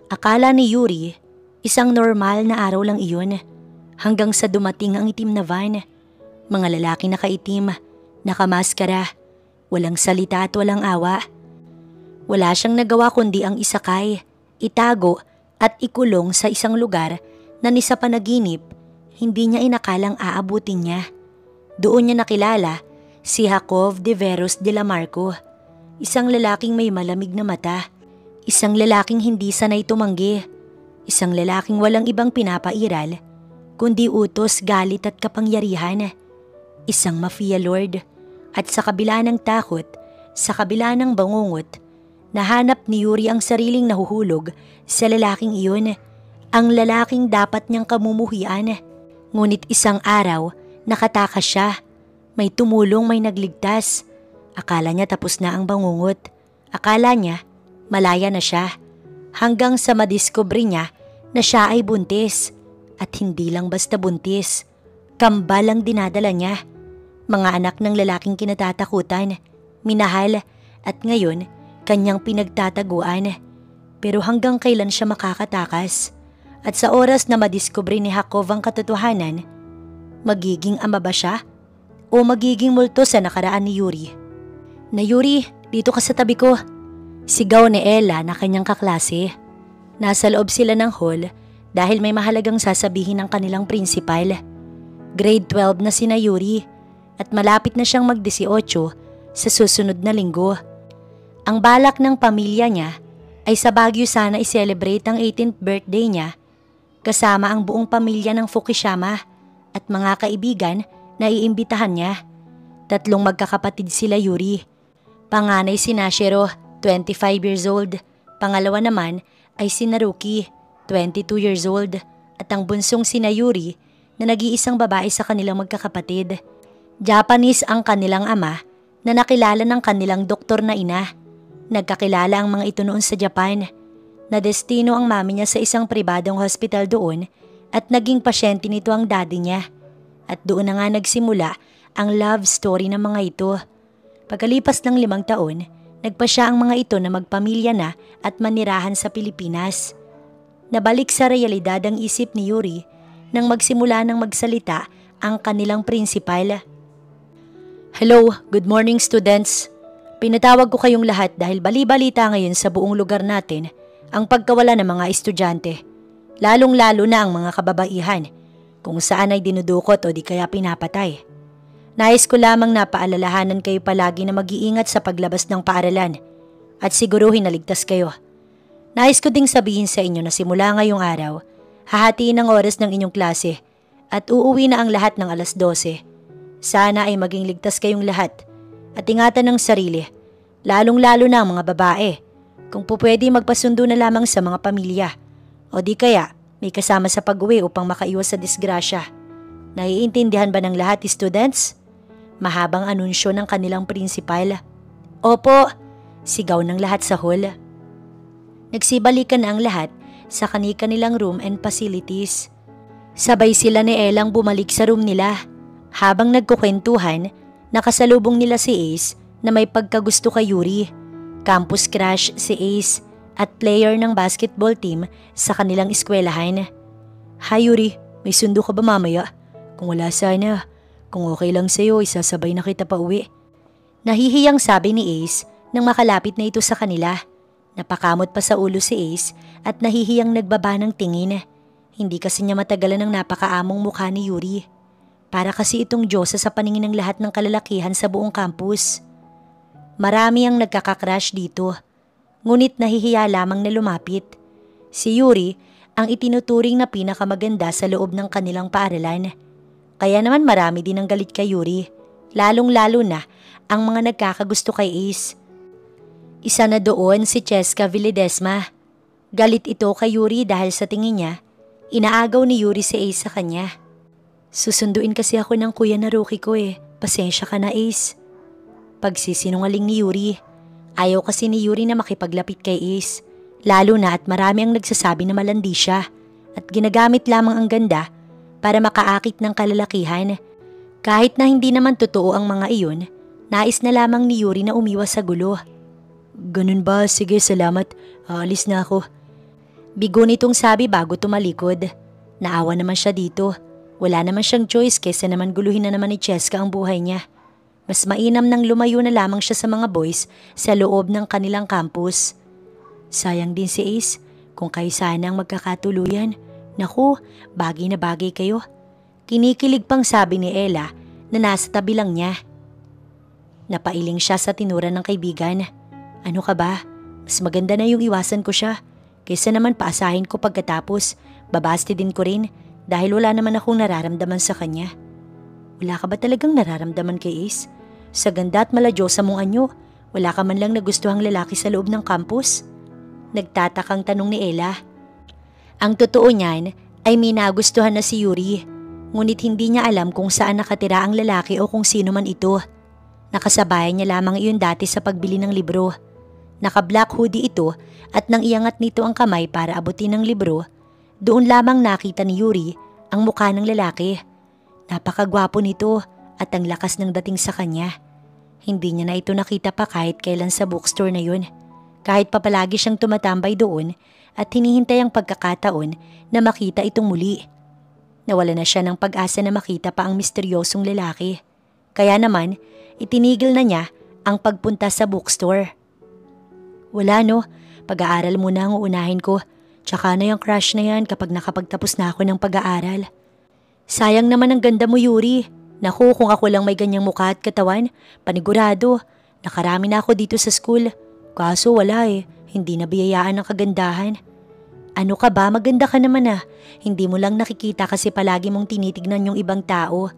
Akala ni Yuri, isang normal na araw lang iyon hanggang sa dumating ang itim na van. Mga lalaki nakaitim, nakamaskara, walang salita at walang awa. Wala siyang nagawa kundi ang isakay, itago at ikulong sa isang lugar na ni sa panaginip, hindi niya inakalang aabutin niya. Doon niya nakilala si Jakov de Veros de la Marco, isang lalaking may malamig na mata, isang lalaking hindi sanay tumanggi, isang lalaking walang ibang pinapairal, kundi utos, galit at kapangyarihan. Isang mafia lord at sa kabila ng takot, sa kabila ng bangungot, nahanap ni Yuri ang sariling nahuhulog sa lalaking iyon, ang lalaking dapat niyang kamumuhian. Ngunit isang araw, nakatakas siya. May tumulong, may nagligtas. Akala niya tapos na ang bangungot. Akala niya malaya na siya. Hanggang sa madiskubre niya na siya ay buntis. At hindi lang basta buntis. Kambal ang dinadala niya. Mga anak ng lalaking kinatatakutan, minahal at ngayon kanyang pinagtataguan. Pero hanggang kailan siya makakatakas? At sa oras na madiskubre ni Jakov ang katotohanan, magiging ama ba siya? O magiging multo sa nakaraan ni Yuri? Na Yuri, dito ka sa tabi ko. Sigaw ni Ella na kanyang kaklase. Nasa loob sila ng hall dahil may mahalagang sasabihin ng kanilang principal. Grade 12 na sina Yuri at malapit na siyang mag-18 sa susunod na linggo. Ang balak ng pamilya niya ay sa Baguio sana i-celebrate ang 18th birthday niya kasama ang buong pamilya ng Fukushima at mga kaibigan na iimbitahan niya. 3 magkakapatid sila Yuri. Panganay si Nashiro, 25 years old. Pangalawa naman ay si Naruki, 22 years old. At ang bunsong si Yuri na nag-iisang babae sa kanilang magkakapatid. Japanese ang kanilang ama na nakilala ng kanilang doktor na ina. Nagkakilala ang mga ito noon sa Japan. Nadestino ang mami niya sa isang pribadong hospital doon at naging pasyente nito ang daddy niya. At doon na nga nagsimula ang love story ng mga ito. Pagkalipas ng 5 taon, nagpasya ang mga ito na magpamilya na at manirahan sa Pilipinas. Nabalik sa realidad ang isip ni Yuri nang magsimula ng magsalita ang kanilang principal. Hello, good morning students. Pinatawag ko kayong lahat dahil bali-balita ngayon sa buong lugar natin ang pagkawala ng mga estudyante, lalong-lalo na ang mga kababaihan, kung saan ay dinudukot o di kaya pinapatay. Nais ko lamang na paalalahanan kayo palagi na mag-iingat sa paglabas ng paaralan at siguruhin na ligtas kayo. Nais ko ding sabihin sa inyo na simula ngayong araw, hahatiin ang oras ng inyong klase at uuwi na ang lahat ng 12:00. Sana ay maging ligtas kayong lahat at ingatan ng sarili, lalong-lalo na ang mga babae. Kung pupwede magpasundo na lamang sa mga pamilya o di kaya may kasama sa pag-uwi upang makaiwas sa disgrasya. Naiintindihan ba ng lahat, students? Mahabang anunsyo ng kanilang principal. Opo, sigaw ng lahat sa hall. Nagsibalikan na ang lahat sa kani-kanilang room and facilities. Sabay sila ni Elang bumalik sa room nila. Habang nagkukwentuhan, nakasalubong nila si Ace na may pagkagusto kay Yuri. Campus crush si Ace at player ng basketball team sa kanilang eskwelahan. Hi Yuri, may sundo ka ba mamaya? Kung wala sana, kung okay lang sa'yo, isasabay na kita pa uwi. Nahihiyang sabi ni Ace nang makalapit na ito sa kanila. Napakamot pa sa ulo si Ace at nahihiyang nagbaba ng tingin. Hindi kasi niya matagalan ang napakaamong mukha ni Yuri. Para kasi itong Diyosa sa paningin ng lahat ng kalalakihan sa buong campus. Marami ang nagkakakrush dito, ngunit nahihiya lamang na lumapit. Si Yuri ang itinuturing na pinakamaganda sa loob ng kanilang paaralan. Kaya naman marami din ang galit kay Yuri, lalong-lalo na ang mga nagkakagusto kay Ace. Isa na doon si Cheska Villedesma. Galit ito kay Yuri dahil sa tingin niya, inaagaw ni Yuri si Ace sa kanya. Susunduin kasi ako ng kuya na Ruki ko pasensya ka na Ace. Pagsisinungaling ni Yuri. Ayaw kasi ni Yuri na makipaglapit kay Ace, lalo na at marami ang nagsasabi na malandi siya at ginagamit lamang ang ganda para makaakit ng kalalakihan. Kahit na hindi naman totoo ang mga iyon, nais na lamang ni Yuri na umiwas sa gulo. Ganun ba? Sige, salamat. Aalis na ako. Bigo nitong sabi bago tumalikod. Naawa naman siya dito. Wala naman siyang choice kesa naman guluhin na naman ni Cheska ang buhay niya. Mas mainam nang lumayo na lamang siya sa mga boys sa loob ng kanilang campus. Sayang din si Ace kung kayo sana ang magkakatuluyan. Naku, bagay na bagay kayo. Kinikilig pang sabi ni Ella na nasa tabi lang niya. Napailing siya sa tinura ng kaibigan. Ano ka ba? Mas maganda na yung iwasan ko siya. Kaysa naman paasahin ko pagkatapos, babasti din ko rin dahil wala naman akong nararamdaman sa kanya. Wala ka ba talagang nararamdaman kay Ace? Sa ganda at maladyosa mong anyo, wala ka man lang nagustuhang lalaki sa loob ng campus? Nagtatakang tanong ni Ella. Ang totoo niyan ay may nagustuhan na si Yuri, ngunit hindi niya alam kung saan nakatira ang lalaki o kung sino man ito. Nakasabayan niya lamang iyon dati sa pagbili ng libro. Naka-black hoodie ito at nang iangat nito ang kamay para abutin ang libro, doon lamang nakita ni Yuri ang mukha ng lalaki. Napakagwapo nito at ang lakas ng dating sa kanya. Hindi niya na ito nakita pa kahit kailan sa bookstore na yun. Kahit pa palagi siyang tumatambay doon at hinihintay ang pagkakataon na makita itong muli. Nawala na siya ng pag-asa na makita pa ang misteryosong lalaki. Kaya naman, itinigil na niya ang pagpunta sa bookstore. Wala no, pag-aaral muna ang uunahin ko. Tsaka na yung crush na yan kapag nakapagtapos na ako ng pag-aaral. Sayang naman ang ganda mo, Yuri. Naku, kung ako lang may ganyang mukha at katawan, panigurado. Nakarami na ako dito sa school. Kaso wala hindi nabiyayaan ng kagandahan. Ano ka ba? Maganda ka naman ah. Hindi mo lang nakikita kasi palagi mong tinitignan yung ibang tao.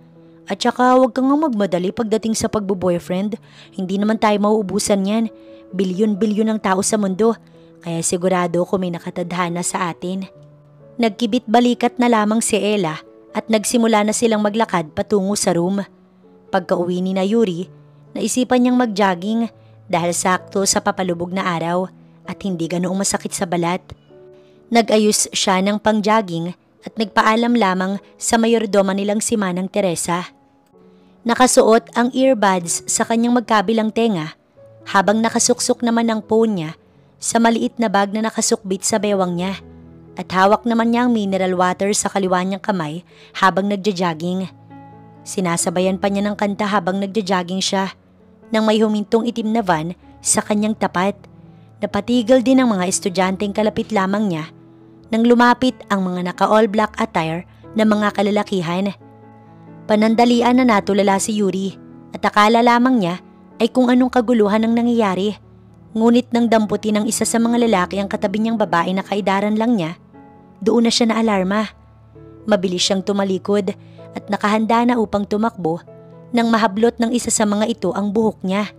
At saka huwag kang magmadali pagdating sa pagbo-boyfriend. Hindi naman tayo mauubusan yan. Bilyon-bilyon ng tao sa mundo. Kaya sigurado ko may nakatadhana sa atin. Nagkibit balikat na lamang si Ella at nagsimula na silang maglakad patungo sa room. Pagka-uwi ni na Yuri, naisipan niyang mag-jogging dahil sakto sa papalubog na araw at hindi ganoong masakit sa balat. Nag-ayos siya ng pang-jogging at nagpaalam lamang sa mayordoma nilang si Manang Teresa. Nakasuot ang earbuds sa kanyang magkabilang tenga habang nakasuksok naman ang phone niya sa maliit na bag na nakasukbit sa bewang niya at hawak naman niya ang mineral water sa kaliwa niyang kamay habang nagja-jogging. Sinasabayan pa niya ng kanta habang nagja-jogging siya nang may humintong itim na van sa kanyang tapat. Napatigil din ang mga estudyanteng kalapit lamang niya nang lumapit ang mga naka-all black attire na mga kalalakihan. Panandalian na natulala si Yuri at akala lamang niya ay kung anong kaguluhan ang nangyayari. Ngunit nang damputin ng isa sa mga lalaki ang katabi niyang babae na kaidaran lang niya, doon na siya naalarma. Mabilis siyang tumalikod at nakahanda na upang tumakbo nang mahablot ng isa sa mga ito ang buhok niya.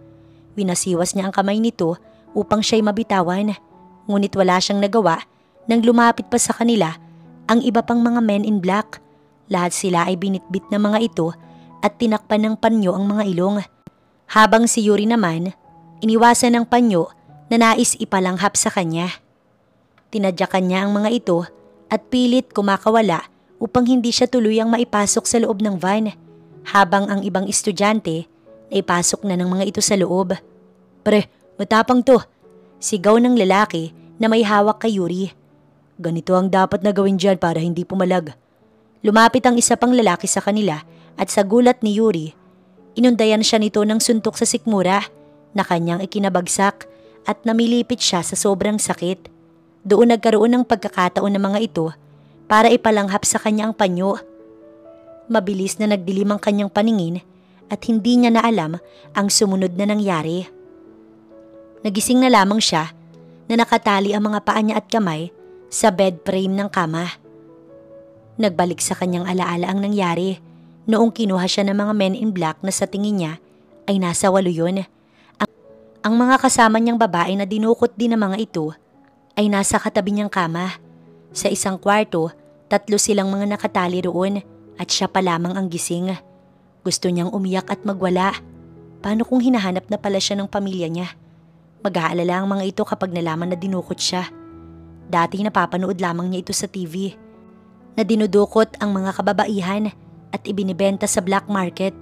Winasiwas niya ang kamay nito upang siya'y mabitawan, ngunit wala siyang nagawa nang lumapit pa sa kanila ang iba pang mga men in black. Lahat sila ay binitbit ng mga ito at tinakpan ng panyo ang mga ilong. Habang si Yuri naman, iniwasan ng panyo na nais ipalanghap sa kanya. Tinadyakan niya ang mga ito at pilit kumakawala upang hindi siya tuluyang maipasok sa loob ng van, habang ang ibang estudyante ay pasok na ng mga ito sa loob. Pre, matapang to, sigaw ng lalaki na may hawak kay Yuri. Ganito ang dapat na gawin dyan para hindi pumalag. Lumapit ang isa pang lalaki sa kanila at sa gulat ni Yuri, inundayan siya nito ng suntok sa sikmura na kanyang ikinabagsak at namilipit siya sa sobrang sakit. Doon nagkaroon ng pagkakataon ng mga ito para ipalanghap sa kanya ang panyo. Mabilis na nagdilim ang kanyang paningin at hindi niya na alam ang sumunod na nangyari. Nagising na lamang siya na nakatali ang mga paa niya at kamay sa bed frame ng kama. Nagbalik sa kanyang alaala ang nangyari noong kinuha siya ng mga men in black na sa tingin niya ay nasa 8 yun. Ang mga kasama niyang babae na dinukot din ng mga ito ay nasa katabi niyang kama. Sa isang kwarto, 3 silang mga nakatali roon at siya pa lamang ang gising. Gusto niyang umiyak at magwala. Paano kung hinahanap na pala siya ng pamilya niya? Mag-aalala ang mga ito kapag nalaman na dinukot siya. Dati napapanood lamang niya ito sa TV. Na dinudukot ang mga kababaihan at ibinibenta sa black market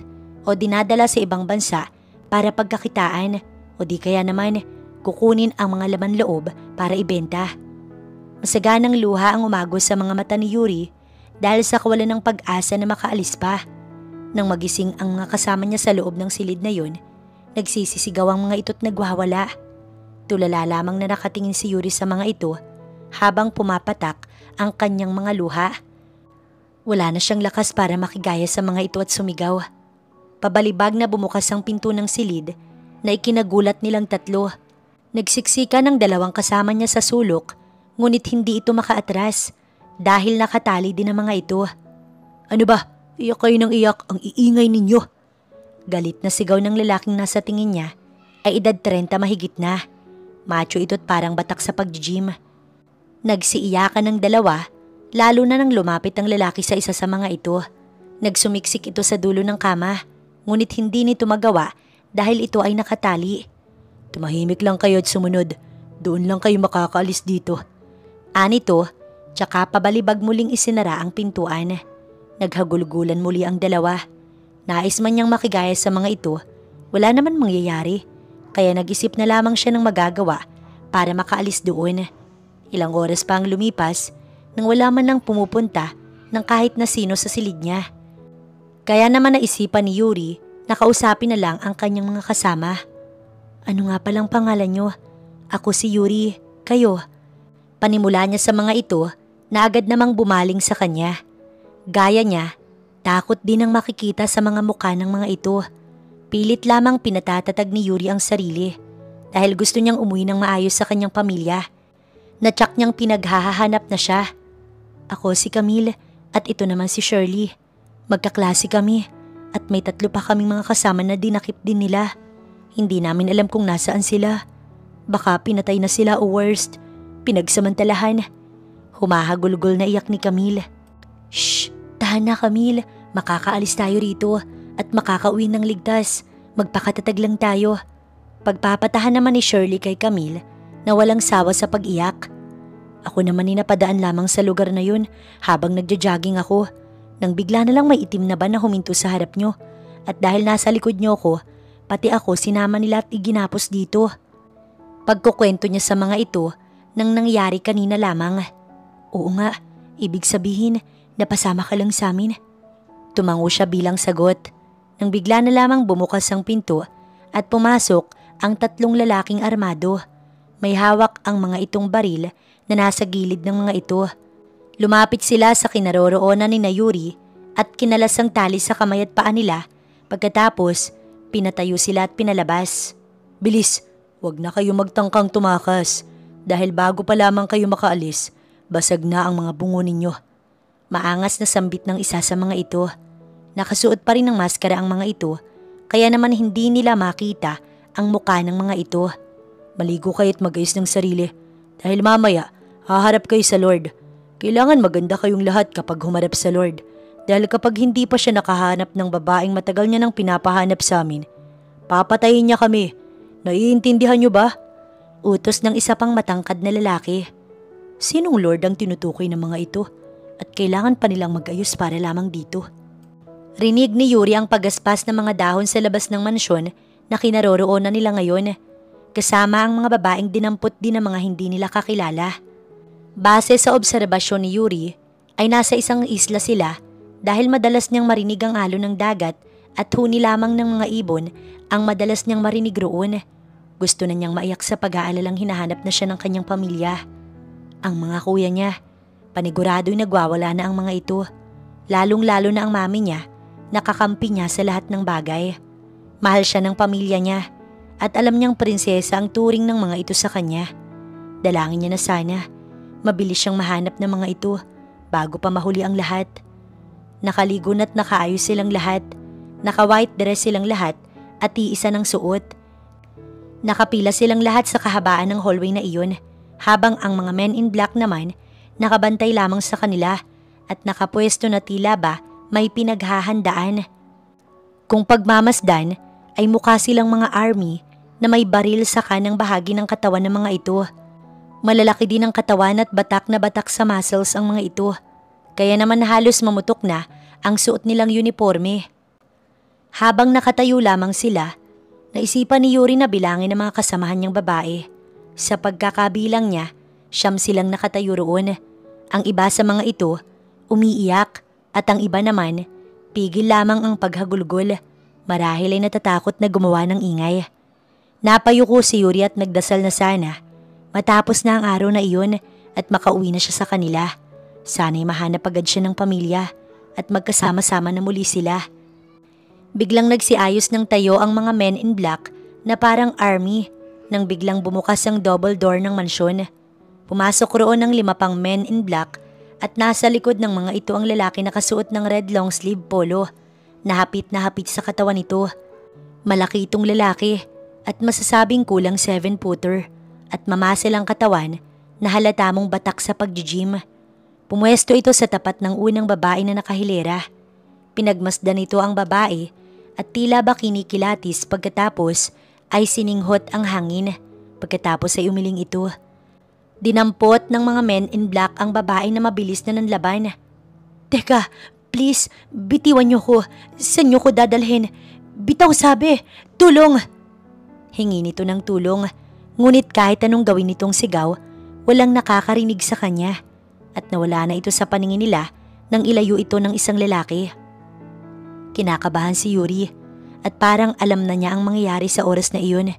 o dinadala sa ibang bansa para pagkakitaan o di kaya naman kukunin ang mga laman loob para ibenta. Masaganang luha ang umagos sa mga mata ni Yuri dahil sa kawalan ng pag-asa na makaalis pa. Nang magising ang mga kasama niya sa loob ng silid na yun, nagsisisigaw ang mga ito't nagwawala. Tulala lamang na nakatingin si Yuri sa mga ito habang pumapatak ang kanyang mga luha. Wala na siyang lakas para makigaya sa mga ito at sumigaw. Pabalibag na bumukas ang pinto ng silid na ikinagulat nilang tatlo. Nagsiksika ng dalawang kasama niya sa sulok, ngunit hindi ito makaatras dahil nakatali din ang mga ito. "Ano ba? Iyak kayo ng iyak, ang iingay ninyo." Galit na sigaw ng lalaking nasa tingin niya ay edad 30 mahigit na. Macho ito't parang batak sa pag-gym. Nagsiiyakan ng dalawa, lalo na nang lumapit ang lalaki sa isa sa mga ito. Nagsumiksik ito sa dulo ng kama, ngunit hindi nito magawa dahil ito ay nakatali. "Tumahimik lang kayo at sumunod. Doon lang kayo makakaalis dito." Anito, tsaka pabalibag muling isinara ang pintuan. Naghagulgulan muli ang dalawa. Nais man niyang makigaya sa mga ito, wala naman mangyayari. Kaya nag-isip na lamang siya ng magagawa para makaalis doon. Ilang oras pa ang lumipas nang wala man lang pumupunta ng kahit na sino sa silid niya. Kaya naman naisipan ni Yuri na kausapin na lang ang kanyang mga kasama. "Ano nga palang pangalan niyo?" "Ako si Yuri. Kayo?" Panimula niya sa mga ito na agad namang bumaling sa kanya. Gaya niya, takot din ang makikita sa mga mukha ng mga ito. Pilit lamang pinatatatag ni Yuri ang sarili dahil gusto niyang umuwi ng maayos sa kanyang pamilya. Natsak niyang pinaghahanap na siya. "Ako si Camille at ito naman si Shirley. Magkaklase kami at may 3 pa kaming mga kasama na dinakip din nila. Hindi namin alam kung nasaan sila. Baka pinatay na sila o worst, pinagsamantalahan." Humahagulgol na iyak ni Camille. "Shh! Tahan na, Camille. Makakaalis tayo rito at makakauwi ng ligtas. Magpakatatag lang tayo." Pagpapatahan naman ni Shirley kay Camille na walang sawa sa pag-iyak. "Ako naman ay napadaan lamang sa lugar na yun habang nagja-jogging ako. Nang bigla na lang may itim na van na huminto sa harap nyo. At dahil nasa likod nyo ko, pati ako sinama nila at iginapos dito." Pagkukwento niya sa mga ito nang nangyari kanina lamang. "Oo nga, ibig sabihin napasama ka lang sa amin." Tumango siya bilang sagot. Nang bigla na lamang bumukas ang pinto at pumasok ang 3 lalaking armado. May hawak ang mga itong baril na nasa gilid ng mga ito. Lumapit sila sa kinaroroonan ni Yuri at kinalas ang tali sa kamay at paa nila. Pagkatapos, pinatayo sila at pinalabas. "Bilis, wag na kayo magtangkang tumakas dahil bago pa lamang kayo makaalis, basag na ang mga bungo ninyo." Maangas na sambit ng isa sa mga ito. Nakasuot pa rin ng maskara ang mga ito, kaya naman hindi nila makita ang mukha ng mga ito. "Maligo kayo at magayos ng sarili dahil mamaya haharap kayo sa Lord. Kailangan maganda kayong lahat kapag humarap sa Lord dahil kapag hindi pa siya nakahanap ng babaeng matagal niya nang pinapahanap sa amin, papatayin niya kami. Naiintindihan niyo ba?" Utos ng isa pang matangkad na lalaki. Sinong Lord ang tinutukoy ng mga ito at kailangan pa nilang mag-ayos para lamang dito? Rinig ni Yuri ang pagaspas ng mga dahon sa labas ng mansyon na kinaroroonan nila ngayon, kasama ang mga babaeng dinampot din ng mga hindi nila kakilala. Base sa obserbasyon ni Yuri, ay nasa isang isla sila dahil madalas niyang marinig ang alon ng dagat at huni lamang ng mga ibon ang madalas niyang marinig roon. Gusto na niyang maiyak sa pag-aalalang hinahanap na siya ng kanyang pamilya. Ang mga kuya niya, panigurado'y nagwawala na ang mga ito, lalong-lalo na ang mami niya, nakakampi niya sa lahat ng bagay. Mahal siya ng pamilya niya at alam niyang prinsesa ang turing ng mga ito sa kanya. Dalangin niya na sana mabilis siyang mahanap ng mga ito bago pa mahuli ang lahat. Nakaligo na't nakaayos silang lahat, naka-white dress silang lahat at iisa ng suot. Nakapila silang lahat sa kahabaan ng hallway na iyon habang ang mga men in black naman nakabantay lamang sa kanila at nakapwesto na tila ba may pinaghahandaan. Kung pagmamasdan ay mukha silang mga army na may baril sa kanang bahagi ng katawan ng mga ito. Malalaki din ang katawan at batak na batak sa muscles ang mga ito, kaya naman halos mamutok na ang suot nilang uniforme. Habang nakatayo lamang sila, naisipan ni Yuri na bilangin ang mga kasamahan niyang babae. Sa pagkakabilang niya, Siyam silang nakatayo roon. Ang iba sa mga ito, umiiyak at ang iba naman, pigil lamang ang paghagulgol. Marahil ay natatakot na gumawa ng ingay. Napayuko si Yuri at nagdasal na sana matapos na ang araw na iyon at makauwi na siya sa kanila. Sana'y mahanap agad siya ng pamilya at magkasama-sama na muli sila. Biglang nagsiayos ng tayo ang mga men in black na parang army nang biglang bumukas ang double door ng mansyon. Pumasok roon ang 5 pang men in black at nasa likod ng mga ito ang lalaki na kasuot ng red long sleeve polo. Nahapit sa katawan nito. Malaki itong lalaki at masasabing kulang 7-footer at mamasil ang katawan na halata mong batak sa pag-gym. Pumuesto ito sa tapat ng unang babae na nakahilera. Pinagmasdan nito ang babae at tila ba kinikilatis pagkatapos ay sininghot ang hangin. Pagkatapos ay umiling ito. Dinampot ng mga men in black ang babae na mabilis na nanlaban. "Teka, please, bitiwan niyo ko. Saan niyo ko dadalhin? Bitaw sabi, tulong!" Hingi nito ng tulong, ngunit kahit anong gawin nitong sigaw, walang nakakarinig sa kanya at nawala na ito sa paningin nila nang ilayo ito ng isang lalaki. Kinakabahan si Yuri at parang alam na niya ang mangyayari sa oras na iyon.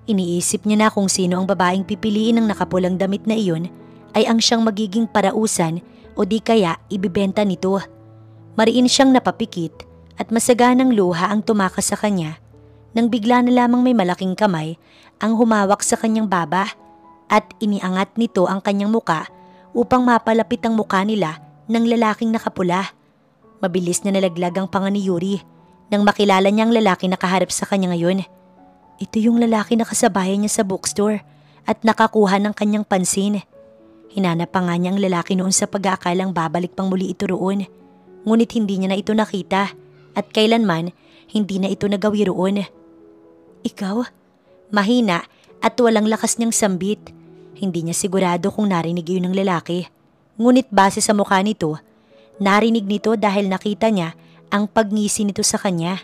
Iniisip niya na kung sino ang babaeng pipiliin ng nakapulang damit na iyon ay ang siyang magiging parausan o di kaya ibibenta nito. Mariin siyang napapikit at masaganang luha ang tumakas sa kanya nang bigla na lamang may malaking kamay ang humawak sa kanyang baba at iniangat nito ang kanyang muka upang mapalapit ang muka nila ng lalaking nakapula. Mabilis na nalaglag ang panga ni Yuri nang makilala niya ang lalaki na kaharap sa kanya ngayon. Ito yung lalaki na kasabayan niya sa bookstore at nakakuha ng kanyang pansin. Hinanap pa nga niya ang lalaki noon sa pag-aakalang babalik pang muli ito roon. Ngunit hindi niya na ito nakita at kailanman hindi na ito nagawi roon. "Ikaw?" Mahina at walang lakas niyang sambit. Hindi niya sigurado kung narinig iyon ng lalaki. Ngunit base sa mukha nito, narinig nito dahil nakita niya ang pagngisi nito sa kanya.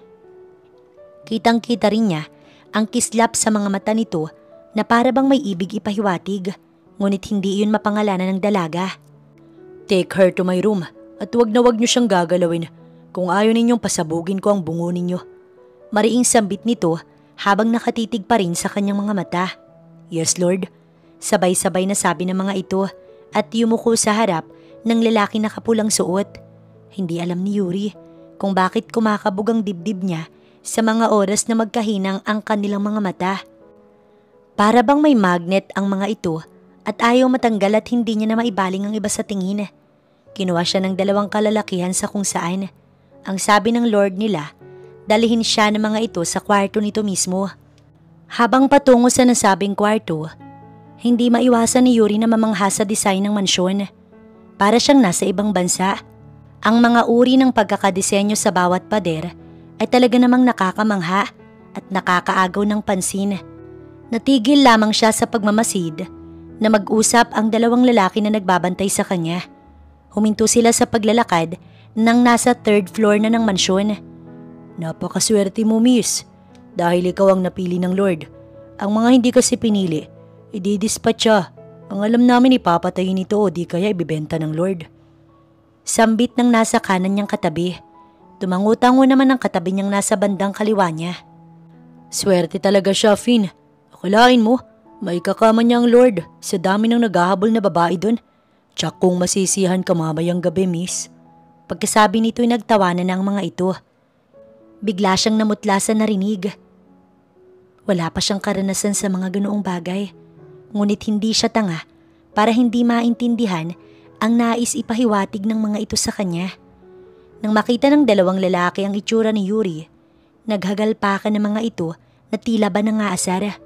Kitang-kita rin niya ang kislap sa mga mata nito na para bang may ibig ipahiwatig, ngunit hindi iyon mapangalanan ng dalaga. "Take her to my room. At wag na wag niyo siyang gagalawin. Kung ayaw ninyong pasabugin ko ang bungo ninyo." Mariing sambit nito habang nakatitig pa rin sa kanyang mga mata. "Yes, Lord." Sabay-sabay na sabi ng mga ito at yumuko sa harap ng lalaki na kapulang suot. Hindi alam ni Yuri kung bakit kumakabog ang dibdib niya sa mga oras na magkahinang ang kanilang mga mata. Para bang may magnet ang mga ito at ayaw matanggal at hindi niya na maibaling ang iba sa tingin. Kinuha siya ng 2 kalalakihan sa kung saan. Ang sabi ng Lord nila, dalihin siya ng mga ito sa kwarto nito mismo. Habang patungo sa nasabing kwarto, hindi maiwasan ni Yuri na mamangha sa design ng mansyon. Para siyang nasa ibang bansa. Ang mga uri ng pagkakadisenyo sa bawat pader ay talaga namang nakakamangha at nakakaagaw ng pansin. Natigil lamang siya sa pagmamasid na mag-usap ang 2 lalaki na nagbabantay sa kanya. Huminto sila sa paglalakad nang nasa 3rd floor na ng mansyon. "Napakaswerte mo, miss. Dahil ikaw ang napili ng Lord. Ang mga hindi kasi pinili, i-dispatcha. Ang alam namin ipapatayin ito o di kaya ibibenta ng Lord." Sambit ng nasa kanan niyang katabi. Tumangutango naman ang katabi niyang nasa bandang kaliwa niya. "Swerte talaga siya, Finn. Akalain mo, may kakama niya ang Lord sa dami ng naghahabol na babae doon. Tsak kung masisihan ka mamayang gabi, miss." Pagkasabi nito'y nagtawanan ng mga ito. Bigla siyang namutla sa narinig. Wala pa siyang karanasan sa mga ganoong bagay. Ngunit hindi siya tanga para hindi maintindihan ang nais ipahiwatig ng mga ito sa kanya. Nang makita ng 2 lalaki ang itsura ni Yuri, naghagalpakan ng mga ito na tila ba nangaasar.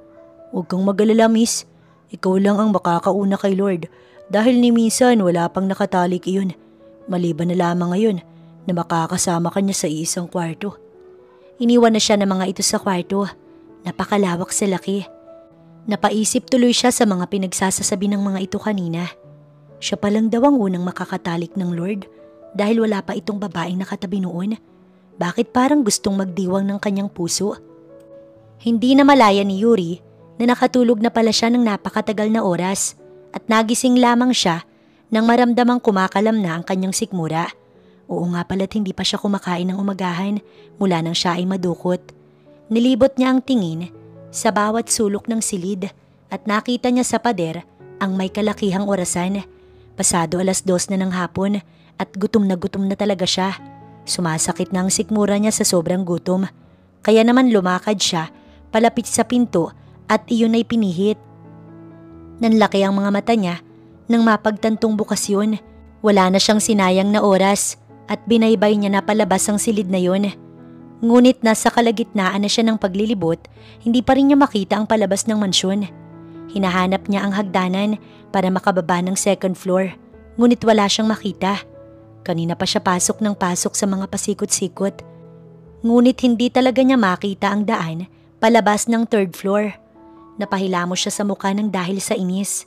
"Huwag kang mag-alala, miss. Ikaw lang ang makakauna kay Lord. Dahil ni minsan wala pang nakatalik iyon. Maliban na lamang ngayon na makakasama ka niya sa isang kwarto." Iniwan na siya ng mga ito sa kwarto. Napakalawak sa laki. Napaisip tuloy siya sa mga pinagsasasabi ng mga ito kanina. Siya palang daw ang unang makakatalik ng Lord dahil wala pa itong babaeng nakatabi noon. Bakit parang gustong magdiwang ng kanyang puso? Hindi na malaya ni Yuri na nakatulog na pala siya ng napakatagal na oras at nagising lamang siya nang maramdamang kumakalam na ang kanyang sikmura. Oo nga pala't hindi pa siya kumakain ng umagahan mula nang siya ay madukot. Nilibot niya ang tingin sa bawat sulok ng silid at nakita niya sa pader ang may kalakihang orasan. Pasado 2:00 na ng hapon at gutom na talaga siya. Sumasakit na ang sikmura niya sa sobrang gutom. Kaya naman lumakad siya palapit sa pinto at iyon ay pinihit. Nanlaki ang mga mata niya nang mapagtantong bukas yun. Wala na siyang sinayang na oras at binaybay niya na palabas ang silid na yun. Ngunit nasa kalagitnaan na siya ng paglilibot, hindi pa rin niya makita ang palabas ng mansyon. Hinahanap niya ang hagdanan para makababa ng second floor, ngunit wala siyang makita. Kanina pa siya pasok ng pasok sa mga pasikot-sikot. Ngunit hindi talaga niya makita ang daan palabas ng third floor. Napahilamos siya sa mukha ng dahil sa inis.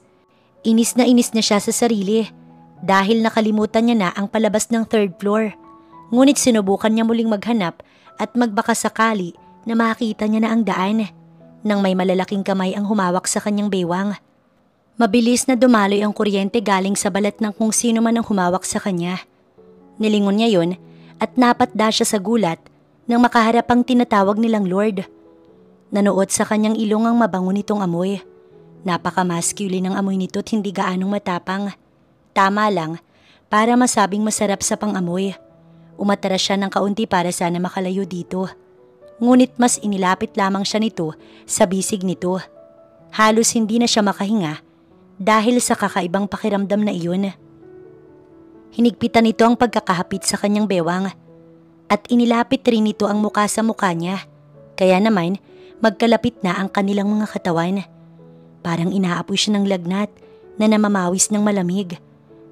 Inis na siya sa sarili dahil nakalimutan niya na ang palabas ng third floor. Ngunit sinubukan niya muling maghanap at magbakasakali na makita niya na ang daan nang may malalaking kamay ang humawak sa kanyang baywang. Mabilis na dumaloy ang kuryente galing sa balat ng kung sino man ang humawak sa kanya. Nilingon niya yon at napatda siya sa gulat nang makaharap ang tinatawag nilang Lord. Nanuot sa kanyang ilong ang mabango nitong amoy. Napaka-masculine ang amoy nito at hindi gaanong matapang. Tama lang para masabing masarap sa pang-amoy. Umatras siya ng kaunti para sana makalayo dito. Ngunit mas inilapit lamang siya nito sa bisig nito. Halos hindi na siya makahinga dahil sa kakaibang pakiramdam na iyon. Hinigpitan nito ang pagkakahapit sa kanyang bewang at inilapit rin nito ang muka sa mukha niya. Kaya naman magkalapit na ang kanilang mga katawan. Parang inaapoy siya ng lagnat na namamawis ng malamig.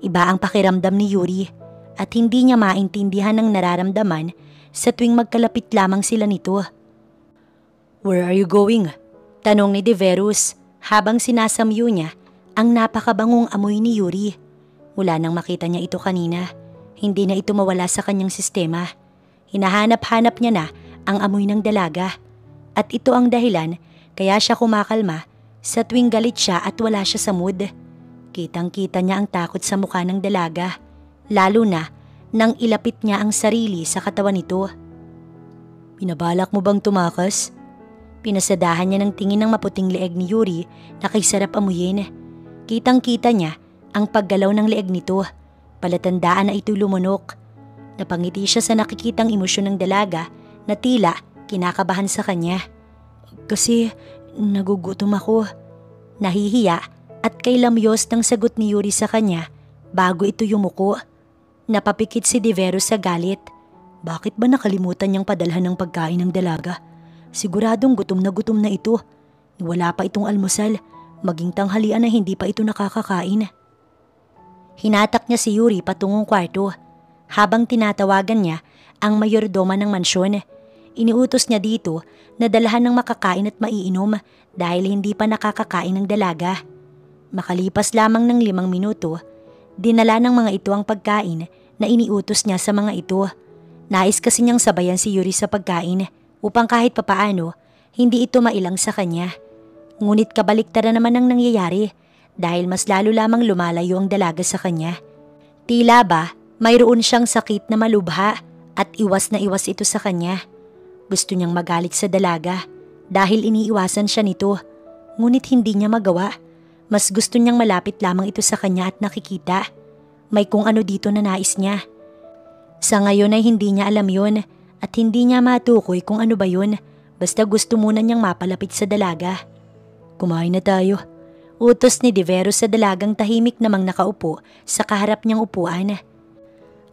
Iba ang pakiramdam ni Yuri at hindi niya maintindihan ang nararamdaman sa tuwing magkalapit lamang sila nito. "Where are you going?" tanong ni Deverus habang sinasamyo niya ang napakabangong amoy ni Yuri. Mula nang makita niya ito kanina, hindi na ito mawala sa kanyang sistema. Hinahanap-hanap niya na ang amoy ng dalaga at ito ang dahilan kaya siya kumakalma sa tuwing galit siya at wala siya sa mood. Kitang-kita niya ang takot sa mukha ng dalaga, lalo na nang ilapit niya ang sarili sa katawan nito. "Pinabalak mo bang tumakas?" Pinasadahan niya ng tingin ng maputing leeg ni Yuri na kay sarap amuyin. Kitang-kita niya ang paggalaw ng leeg nito, palatandaan na ito'y lumunok. Napangiti siya sa nakikitang emosyon ng dalaga na tila kinakabahan sa kanya. "Kasi nagugutom ako." Nahihiya at kay lamyos ng sagot ni Yuri sa kanya bago ito yumuko. Napapikit si Deverus sa galit. Bakit ba nakalimutan niyang padalhan ng pagkain ng dalaga? Siguradong gutom na ito. Wala pa itong almusal, maging tanghalian na hindi pa ito nakakakain. Hinatak niya si Yuri patungong kwarto. Habang tinatawagan niya ang mayordoma ng mansyon, iniutos niya dito na dalahan ng makakain at maiinom dahil hindi pa nakakakain ng dalaga. Makalipas lamang ng 5 minuto, dinala ng mga ito ang pagkain na iniutos niya sa mga ito. Nais kasi niyang sabayan si Yuri sa pagkain upang kahit papaano hindi ito mailang sa kanya. Ngunit kabaliktaran naman ang nangyayari dahil mas lalo lamang lumalayo ang dalaga sa kanya. Tila ba mayroon siyang sakit na malubha at iwas na iwas ito sa kanya. Gusto niyang magalit sa dalaga dahil iniiwasan siya nito, ngunit hindi niya magawa. Mas gusto niyang malapit lamang ito sa kanya at nakikita. May kung ano dito na nais niya. Sa ngayon ay hindi niya alam yun at hindi niya matukoy kung ano ba yun. Basta gusto muna niyang mapalapit sa dalaga. "Kumain na tayo." Utos ni Deverus sa dalagang tahimik namang nakaupo sa kaharap niyang upuan.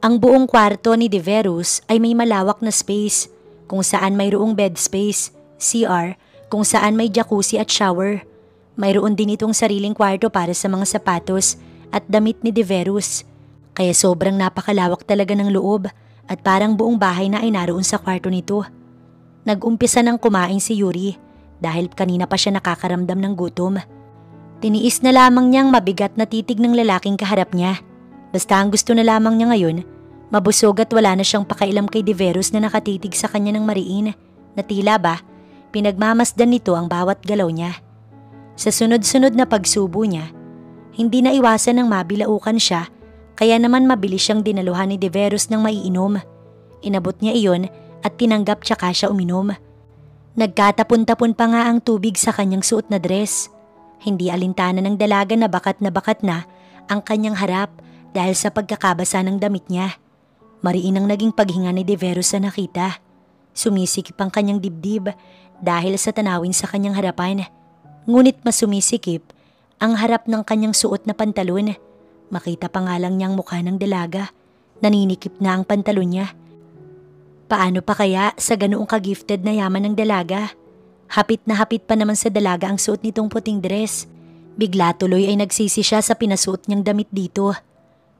Ang buong kwarto ni Deverus ay may malawak na space kung saan mayroong bed space, CR, kung saan may jacuzzi at shower. Mayroon din itong sariling kwarto para sa mga sapatos at damit ni Deverus. Kaya sobrang napakalawak talaga ng loob at parang buong bahay na ay naroon sa kwarto nito. Nag-umpisa ng kumain si Yuri dahil kanina pa siya nakakaramdam ng gutom. Tiniis na lamang niyang mabigat na titig ng lalaking kaharap niya. Basta ang gusto na lamang niya ngayon, mabusog at wala na siyang pakailam kay Deverus na nakatitig sa kanya ng mariin na tila ba pinagmamasdan nito ang bawat galaw niya. Sa sunod-sunod na pagsubo niya, Hindi na iwasan ng mabilaukan siya, kaya naman mabilis siyang dinaluhan ni Deverus ng maiinom. Inabot niya iyon at tinanggap tsaka siya uminom. Nagkatapon-tapon pa nga ang tubig sa kanyang suot na dress. Hindi alintana ng dalaga na bakat na ang kanyang harap dahil sa pagkakabasa ng damit niya. Mariin ang naging paghinga ni Deverus sa nakita. Sumisikip ang kanyang dibdib dahil sa tanawin sa kanyang harapan. Ngunit mas sumisikip ang harap ng kanyang suot na pantalon. Makita pa nga lang niyang mukha ng dalaga. Naninikip na ang pantalon niya. Paano pa kaya sa ganoong ka-gifted na yaman ng dalaga? Hapit na hapit pa naman sa dalaga ang suot nitong puting dress. Bigla tuloy ay nagsisi siya sa pinasuot niyang damit dito.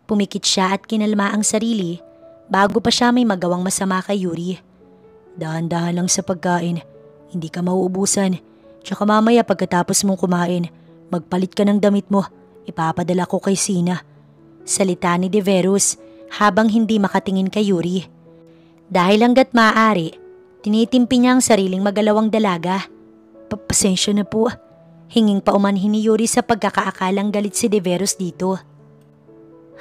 Pumikit siya at kinalma ang sarili bago pa siya may magawang masama kay Yuri. Dahan-dahan lang sa pagkain, hindi ka mauubusan. Tsaka mamaya pagkatapos mong kumain, magpalit ka ng damit mo, ipapadala ko kay Sina. Salita ni Deverus habang hindi makatingin kay Yuri. Dahil hanggat maaari, tinitimpi niya ang sariling magalawang dalaga. Pasensya na po. Hinging paumanhin ni Yuri sa pagkakaakalang galit si Deverus dito.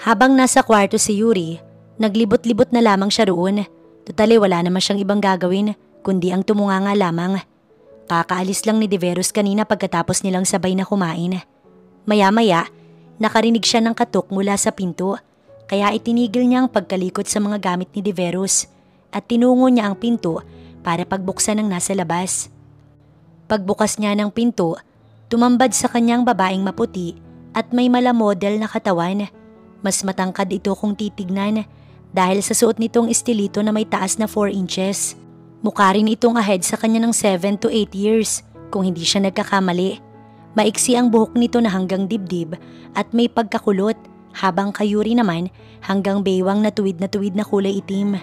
Habang nasa kwarto si Yuri, naglibot-libot na lamang siya roon. Tutali wala naman siyang ibang gagawin kundi ang tumunganga lamang. Kakaalis lang ni Deverus kanina pagkatapos nilang sabay na kumain. Maya-maya, nakarinig siya ng katok mula sa pinto kaya itinigil niya ang pagkalikot sa mga gamit ni Deverus at tinungo niya ang pinto para pagbuksan ng nasa labas. Pagbukas niya ng pinto, tumambad sa kanyang babaeng maputi at may malamodel na katawan. Mas matangkad ito kung titignan dahil sa suot nitong estilito na may taas na 4 inches. Mukha rin itong ahead sa kanya ng 7 to 8 years kung hindi siya nagkakamali. Maiksi ang buhok nito na hanggang dibdib at may pagkakulot habang kay Yuri naman hanggang baywang na tuwid na kulay itim.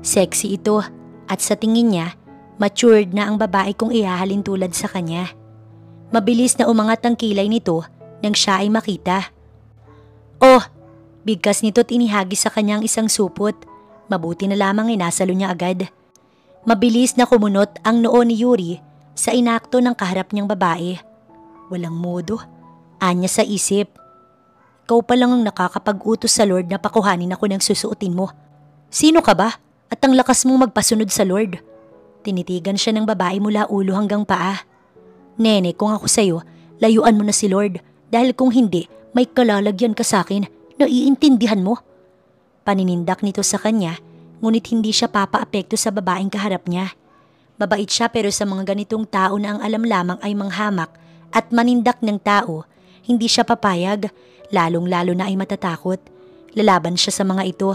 Sexy ito at sa tingin niya, matured na ang babae kung ihahalin tulad sa kanya. Mabilis na umangat ang kilay nito nang siya ay makita. Oh! Bigkas nito't inihagi sa kanyang isang supot. Mabuti na lamang inasalo niya agad. Mabilis na kumunot ang noo ni Yuri sa inakto ng kaharap niyang babae. Walang modo, anya sa isip. Ikaw pa lang ang nakakapag-utos sa Lord na pakuhanin ako ng susuotin mo. Sino ka ba? At ang lakas mong magpasunod sa Lord. Tinitigan siya ng babae mula ulo hanggang paa. Nene, kung ako sa'yo, layuan mo na si Lord dahil kung hindi, may kalalagyan ka sa'kin. Naiintindihan mo? Paninindak nito sa kanya, ngunit hindi siya papaapekto sa babaeng kaharap niya. Babait siya pero sa mga ganitong tao na ang alam lamang ay manghamak at manindak ng tao, hindi siya papayag, lalong-lalo na ay matatakot. Lalaban siya sa mga ito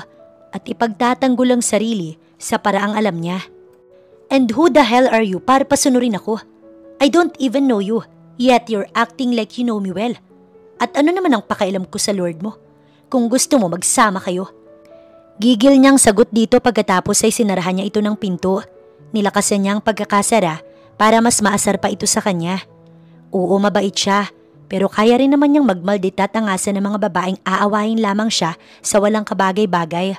at ipagtatanggol ang sarili sa paraang alam niya. And who the hell are you para pasunurin ako? I don't even know you, yet you're acting like you know me well. At ano naman ang pakailam ko sa Lord mo? Kung gusto mo magsama kayo. Gigil niyang sagot dito pagkatapos ay sinarahan niya ito ng pinto. Nilakasan niya ang pagkakasara para mas maasar pa ito sa kanya. Oo, mabait siya, pero kaya rin naman niyang magmaldita at angasan ng mga babaeng aawahin lamang siya sa walang kabagay-bagay.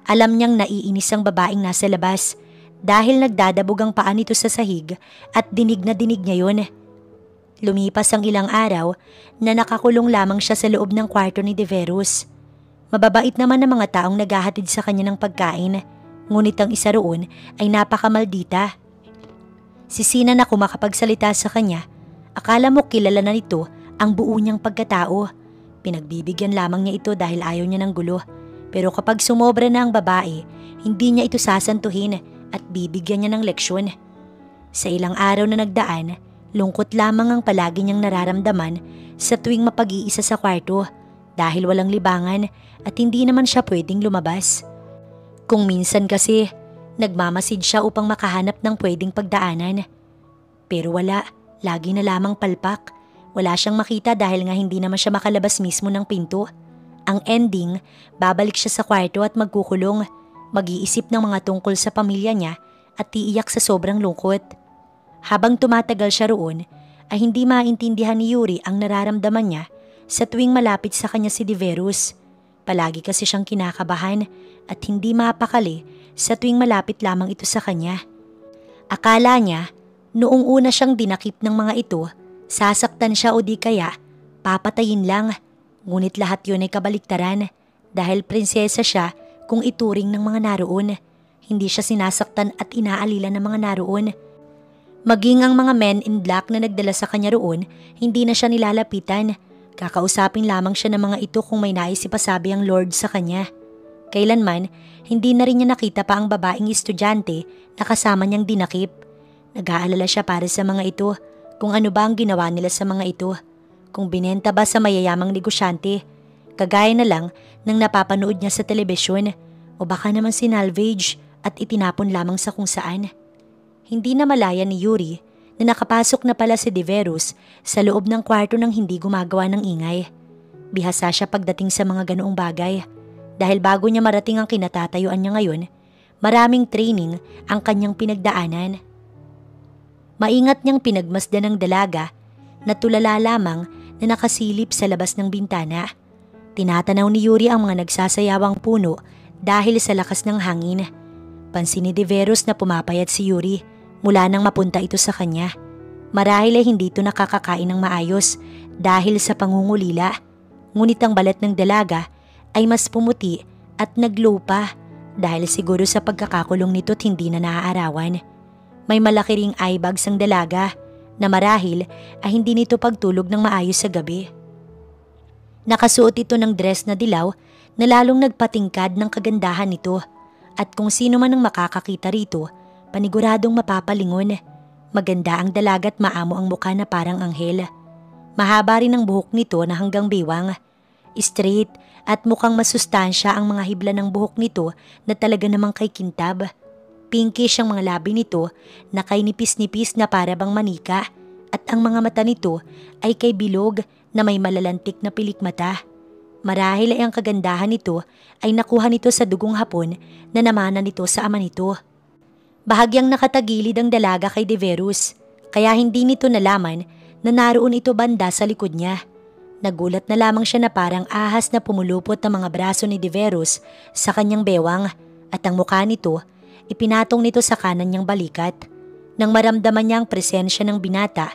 Alam niyang naiinis ang babaeng nasa labas dahil nagdadabog ang paa nito sa sahig at dinig na dinig niya yun. Lumipas ang ilang araw na nakakulong lamang siya sa loob ng kwarto ni Deverus. Mababait naman ang mga taong naghahatid sa kanya ng pagkain, ngunit ang isa roon ay napakamaldita. Si Sina na kumakapagsalita sa kanya, akala mo kilala na nito ang buo niyang pagkatao. Pinagbibigyan lamang niya ito dahil ayaw niya ng gulo. Pero kapag sumobra na ang babae, hindi niya ito sasantuhin at bibigyan niya ng leksyon. Sa ilang araw na nagdaan, lungkot lamang ang palagi niyang nararamdaman sa tuwing mapag-iisa sa kwarto dahil walang libangan at hindi naman siya pwedeng lumabas. Kung minsan kasi, nagmamasid siya upang makahanap ng pwedeng pagdaanan. Pero wala, lagi na lamang palpak. Wala siyang makita dahil nga hindi naman siya makalabas mismo ng pinto. Ang ending, babalik siya sa kwarto at magkukulong, mag-iisip ng mga tungkol sa pamilya niya at tiiyak sa sobrang lungkot. Habang tumatagal siya roon, ay hindi maintindihan ni Yuri ang nararamdaman niya sa tuwing malapit sa kanya si Deverus. Palagi kasi siyang kinakabahan at hindi mapakali sa tuwing malapit lamang ito sa kanya. Akala niya, noong una siyang dinakip ng mga ito, sasaktan siya o di kaya papatayin lang Ngunit lahat yun ay kabaliktaran dahil prinsesa siya kung ituring ng mga naroon. Hindi siya sinasaktan at inaalila ng mga naroon. Maging ang mga men in black na nagdala sa kanya roon, hindi na siya nilalapitan. Kakausapin lamang siya ng mga ito kung may nais ipasabi ang Lord sa kanya. Kailanman, hindi na rin niya nakita pa ang babaeng estudyante na kasama niyang dinakip. Nag-aalala siya para sa mga ito, kung ano ba ang ginawa nila sa mga ito. Kung binenta ba sa mayayamang negosyante, kagaya na lang ng napapanood niya sa telebisyon, o baka naman sinalvage at itinapon lamang sa kung saan. Hindi na malaya ni Yuri na nakapasok na pala si Deverus sa loob ng kwarto nang hindi gumagawa ng ingay. Bihasa siya pagdating sa mga ganoong bagay dahil bago niya marating ang kinatatayuan niya ngayon, maraming training ang kanyang pinagdaanan. Maingat niyang pinagmasdan ng dalaga na tulala lamang na nakasilip sa labas ng bintana. Tinatanaw ni Yuri ang mga nagsasayawang puno dahil sa lakas ng hangin. Pansin ni Deverus na pumapayat si Yuri mula nang mapunta ito sa kanya. Marahil ay hindi ito nakakakain ng maayos dahil sa pangungulila. Ngunit ang balat ng dalaga ay mas pumuti at naglow pa dahil siguro sa pagkakakulong nito't hindi na naaarawan. May malaki ring eye bags ang dalaga na marahil ay hindi nito pagtulog ng maayos sa gabi. Nakasuot ito ng dress na dilaw na lalong nagpatingkad ng kagandahan nito at kung sino man ang makakakita rito, paniguradong mapapalingon. Maganda ang dalaga at maamo ang mukha na parang anghel. Mahaba rin ang buhok nito na hanggang biwang. Straight at mukhang masustansya ang mga hibla ng buhok nito na talaga namang kay kintab. Pinkish ang mga labi nito na kay nipis-nipis na para bang manika at ang mga mata nito ay kay bilog na may malalantik na pilikmata. Marahil ay ang kagandahan nito ay nakuha nito sa dugong hapon na namana nito sa ama nito. Bahagyang nakatagilid ang dalaga kay Deverus kaya hindi nito nalaman na naroon ito banda sa likod niya. Nagulat na lamang siya na parang ahas na pumulupot ang mga braso ni Deverus sa kanyang bewang at ang mukha nito ipinatong nito sa kanan niyang balikat. Nang maramdaman niya ang presensya ng binata,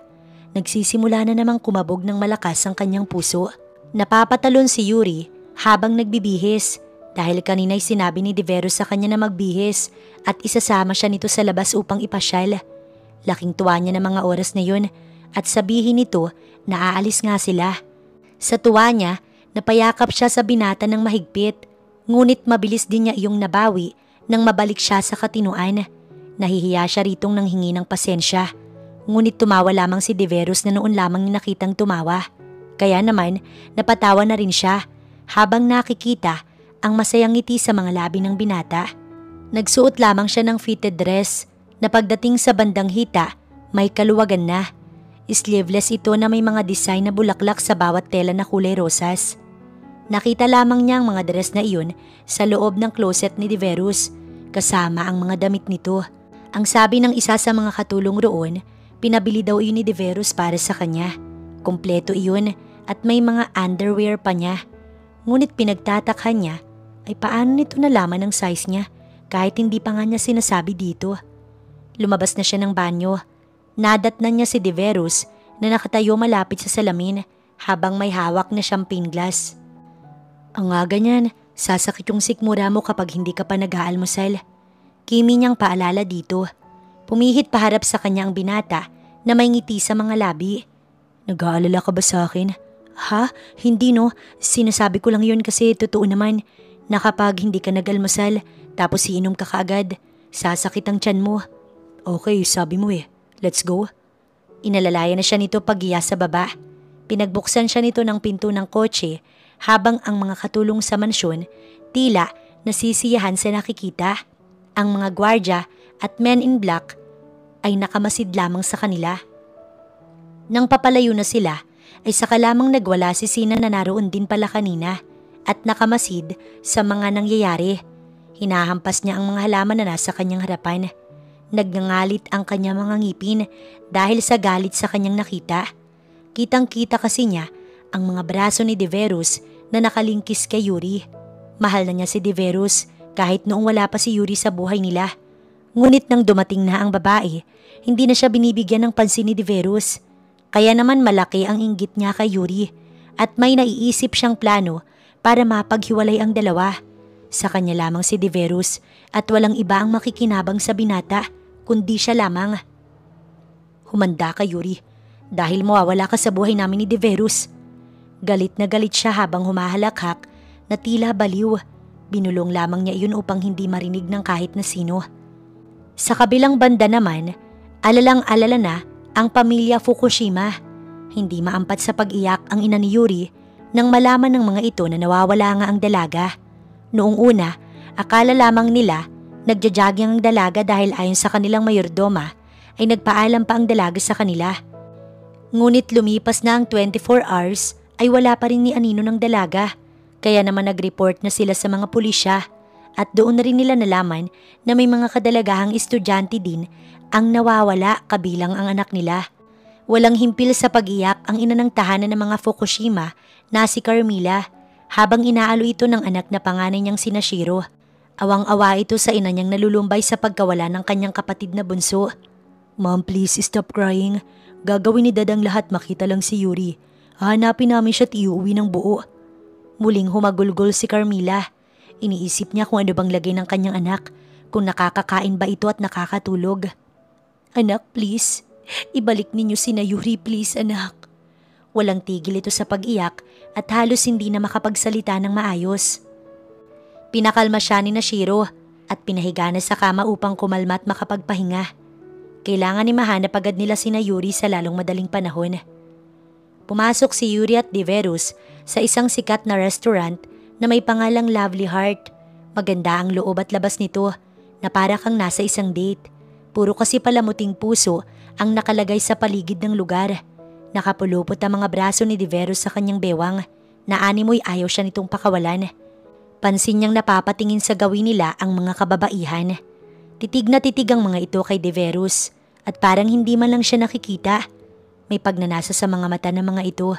nagsisimula na namang kumabog ng malakas ang kanyang puso. Napapatalon si Yuri habang nagbibihis dahil kanina'y sinabi ni Deverus sa kanya na magbihis at isasama siya nito sa labas upang ipasyal. Laking tuwa niya ng mga oras na yun at sabihin nito na aalis nga sila. Sa tuwa niya, napayakap siya sa binata ng mahigpit, ngunit mabilis din niya iyong nabawi nang mabalik siya sa katinuan. Nahihiya siya ritong nanghingi ng pasensya, ngunit tumawa lamang si Deverus na noon lamang nakitang tumawa. Kaya naman napatawa na rin siya habang nakikita ang masayang ngiti sa mga labi ng binata. Nagsuot lamang siya ng fitted dress na pagdating sa bandang hita may kaluwagan na. Sleeveless ito na may mga design na bulaklak sa bawat tela na kulay rosas. Nakita lamang niya ang mga dress na iyon sa loob ng closet ni Deverus kasama ang mga damit nito. Ang sabi ng isa sa mga katulong roon, pinabili daw iyon ni Deverus para sa kanya. Kompleto iyon at may mga underwear pa niya. Ngunit pinagtatakhan niya ay paano nito nalaman ang size niya kahit hindi pa nga niya sinasabi dito. Lumabas na siya ng banyo. Nadatnan niya si Deverus na nakatayo malapit sa salamin habang may hawak na champagne glass. Ang nga ganyan, sasakit yung sikmura mo kapag hindi ka pa nag-aalmusal. Kimi niyang paalala dito. Pumihit paharap sa kanya ang binata na may ngiti sa mga labi. Nag-aalala ka ba sa akin? Ha? Hindi no, sinasabi ko lang yun kasi totoo naman na kapag hindi ka nag-almusal tapos iinom ka kaagad, sasakit ang tiyan mo. Okay, sabi mo eh. Let's go. Inalalaya na siya nito pag-iya sa baba. Pinagbuksan siya nito ng pinto ng kotse habang ang mga katulong sa mansyon tila nasisiyahan sa nakikita. Ang mga gwardya at men in black ay nakamasid lamang sa kanila. Nang papalayo na sila ay saka lamang nagwala si Sina na naroon din pala kanina at nakamasid sa mga nangyayari. Hinahampas niya ang mga halaman na nasa kanyang harapan. Nagngangalit ang kanyang mga ngipin dahil sa galit sa kanyang nakita. Kitang-kita kasi niya ang mga braso ni Deverus na nakalingkis kay Yuri. Mahal na niya si Deverus kahit noong wala pa si Yuri sa buhay nila. Ngunit nang dumating na ang babae, hindi na siya binibigyan ng pansin ni Deverus. Kaya naman malaki ang inggit niya kay Yuri at may naiisip siyang plano para mapaghiwalay ang dalawa. Sa kanya lamang si Deverus at walang iba ang makikinabang sa binata kundi siya lamang. Humanda ka, Yuri, dahil mawawala ka sa buhay namin ni Deverus. Galit na galit siya habang humahalakhak na tila baliw. Binulong lamang niya iyon upang hindi marinig ng kahit na sino. Sa kabilang banda naman, alalang-alala na ang pamilya Fukushima. Hindi maampat sa pag-iyak ang ina ni Yuri nang malaman ng mga ito na nawawala nga ang dalaga. Noong una, akala lamang nila nagja-jogging ang dalaga dahil ayon sa kanilang mayordoma ay nagpaalam pa ang dalaga sa kanila. Ngunit lumipas na ang 24 hours ay wala pa rin ni anino ng dalaga. Kaya naman nag-report na sila sa mga pulisya at doon na rin nila nalaman na may mga kadalagahang estudyante din ang nawawala kabilang ang anak nila. Walang himpil sa pag-iyak ang ina ng tahanan ng mga Fukushima na si Carmilla habang inaalo ito ng anak na panganay niyang sina Shiro. Awang-awa ito sa ina niyang nalulumbay sa pagkawala ng kanyang kapatid na bunso. Mom, please stop crying. Gagawin ni Dad ang lahat makita lang si Yuri. Hahanapin namin siya at iuwi ng buo. Muling humagulgol si Carmilla. Iniisip niya kung ano bang lagay ng kanyang anak, kung nakakakain ba ito at nakakatulog. Anak, please. Ibalik ninyo sina Yuri, please, anak. Walang tigil ito sa pag-iyak at halos hindi na makapagsalita ng maayos. Pinakalma siya ni Shiro at pinahiga na sa kama upang kumalma at makapagpahinga. Kailangan ni mahanap agad nila sina Yuri sa lalong madaling panahon. Pumasok si Yuri at Deverus sa isang sikat na restaurant na may pangalang Lovely Heart. Maganda ang loob at labas nito na para kang nasa isang date. Puro kasi palamuting puso ang nakalagay sa paligid ng lugar. Nakapulupot ang mga braso ni Deverus sa kanyang bewang na animoy ayaw siya nitong pakawalan. Pansin niyang napapatingin sa gawin nila ang mga kababaihan. Titig na titig ang mga ito kay Deverus at parang hindi man lang siya nakikita. May pagnanasa sa mga mata ng mga ito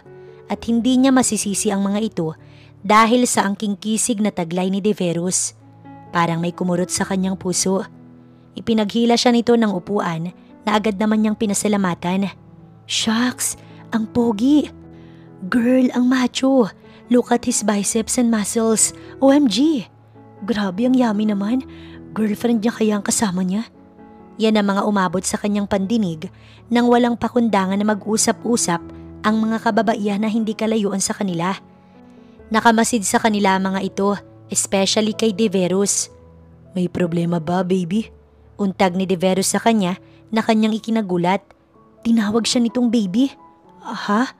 at hindi niya masisisi ang mga ito dahil sa angking kisig na taglay ni Deverus. Parang may kumurot sa kanyang puso. Ipinaghila siya nito ng upuan na agad naman niyang pinasalamatan. Shucks, ang pogi. Girl, ang macho. Look at his biceps and muscles. OMG. Grabe ang yummy naman. Girlfriend niya kaya ang kasama niya? Yan ang mga umabot sa kanyang pandinig nang walang pakundangan na mag-usap-usap ang mga kababaihan na hindi kalayuan sa kanila. Nakamasid sa kanila mga ito, especially kay Deverus. May problema ba, baby? Untag ni Deverus sa kanya na kanyang ikinagulat. Tinawag siya nitong baby? Aha?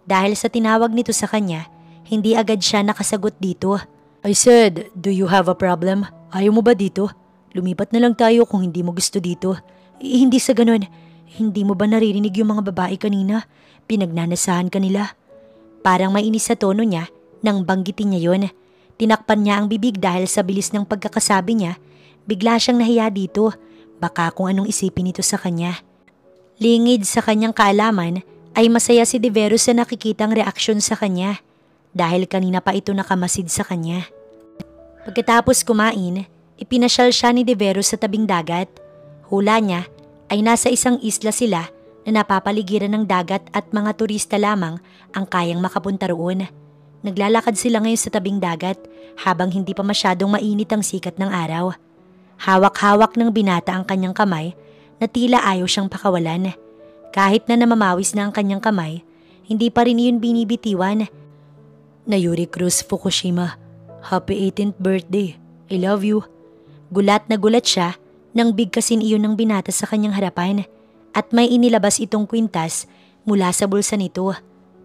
Dahil sa tinawag nito sa kanya, hindi agad siya nakasagot dito. I said, do you have a problem? Ayaw mo ba dito? Lumipat na lang tayo kung hindi mo gusto dito. Hindi sa ganun. Hindi mo ba naririnig yung mga babae kanina? Pinagnanasahan ka nila. Parang mainis sa tono niya nang banggitin niya yon. Tinakpan niya ang bibig dahil sa bilis ng pagkakasabi niya. Bigla siyang nahiya dito. Baka kung anong isipin nito sa kanya. Lingid sa kanyang kaalaman ay masaya si Deverus sa nakikitang reaksyon sa kanya. Dahil kanina pa ito nakamasid sa kanya. Pagkatapos kumain, ipinasyal siya ni Deverus sa tabing dagat. Hula niya ay nasa isang isla sila na napapaligiran ng dagat at mga turista lamang ang kayang makapunta roon. Naglalakad sila ngayon sa tabing dagat habang hindi pa masyadong mainit ang sikat ng araw. Hawak-hawak ng binata ang kanyang kamay na tila ayaw siyang pakawalan. Kahit na namamawis na ang kanyang kamay, hindi pa rin iyon binibitiwan. Na Yuri Cruz Fukushima, happy 18th birthday. I love you. Gulat na gulat siya nang bigkasin iyon ng binata sa kanyang harapan at may inilabas itong kwintas mula sa bulsa nito.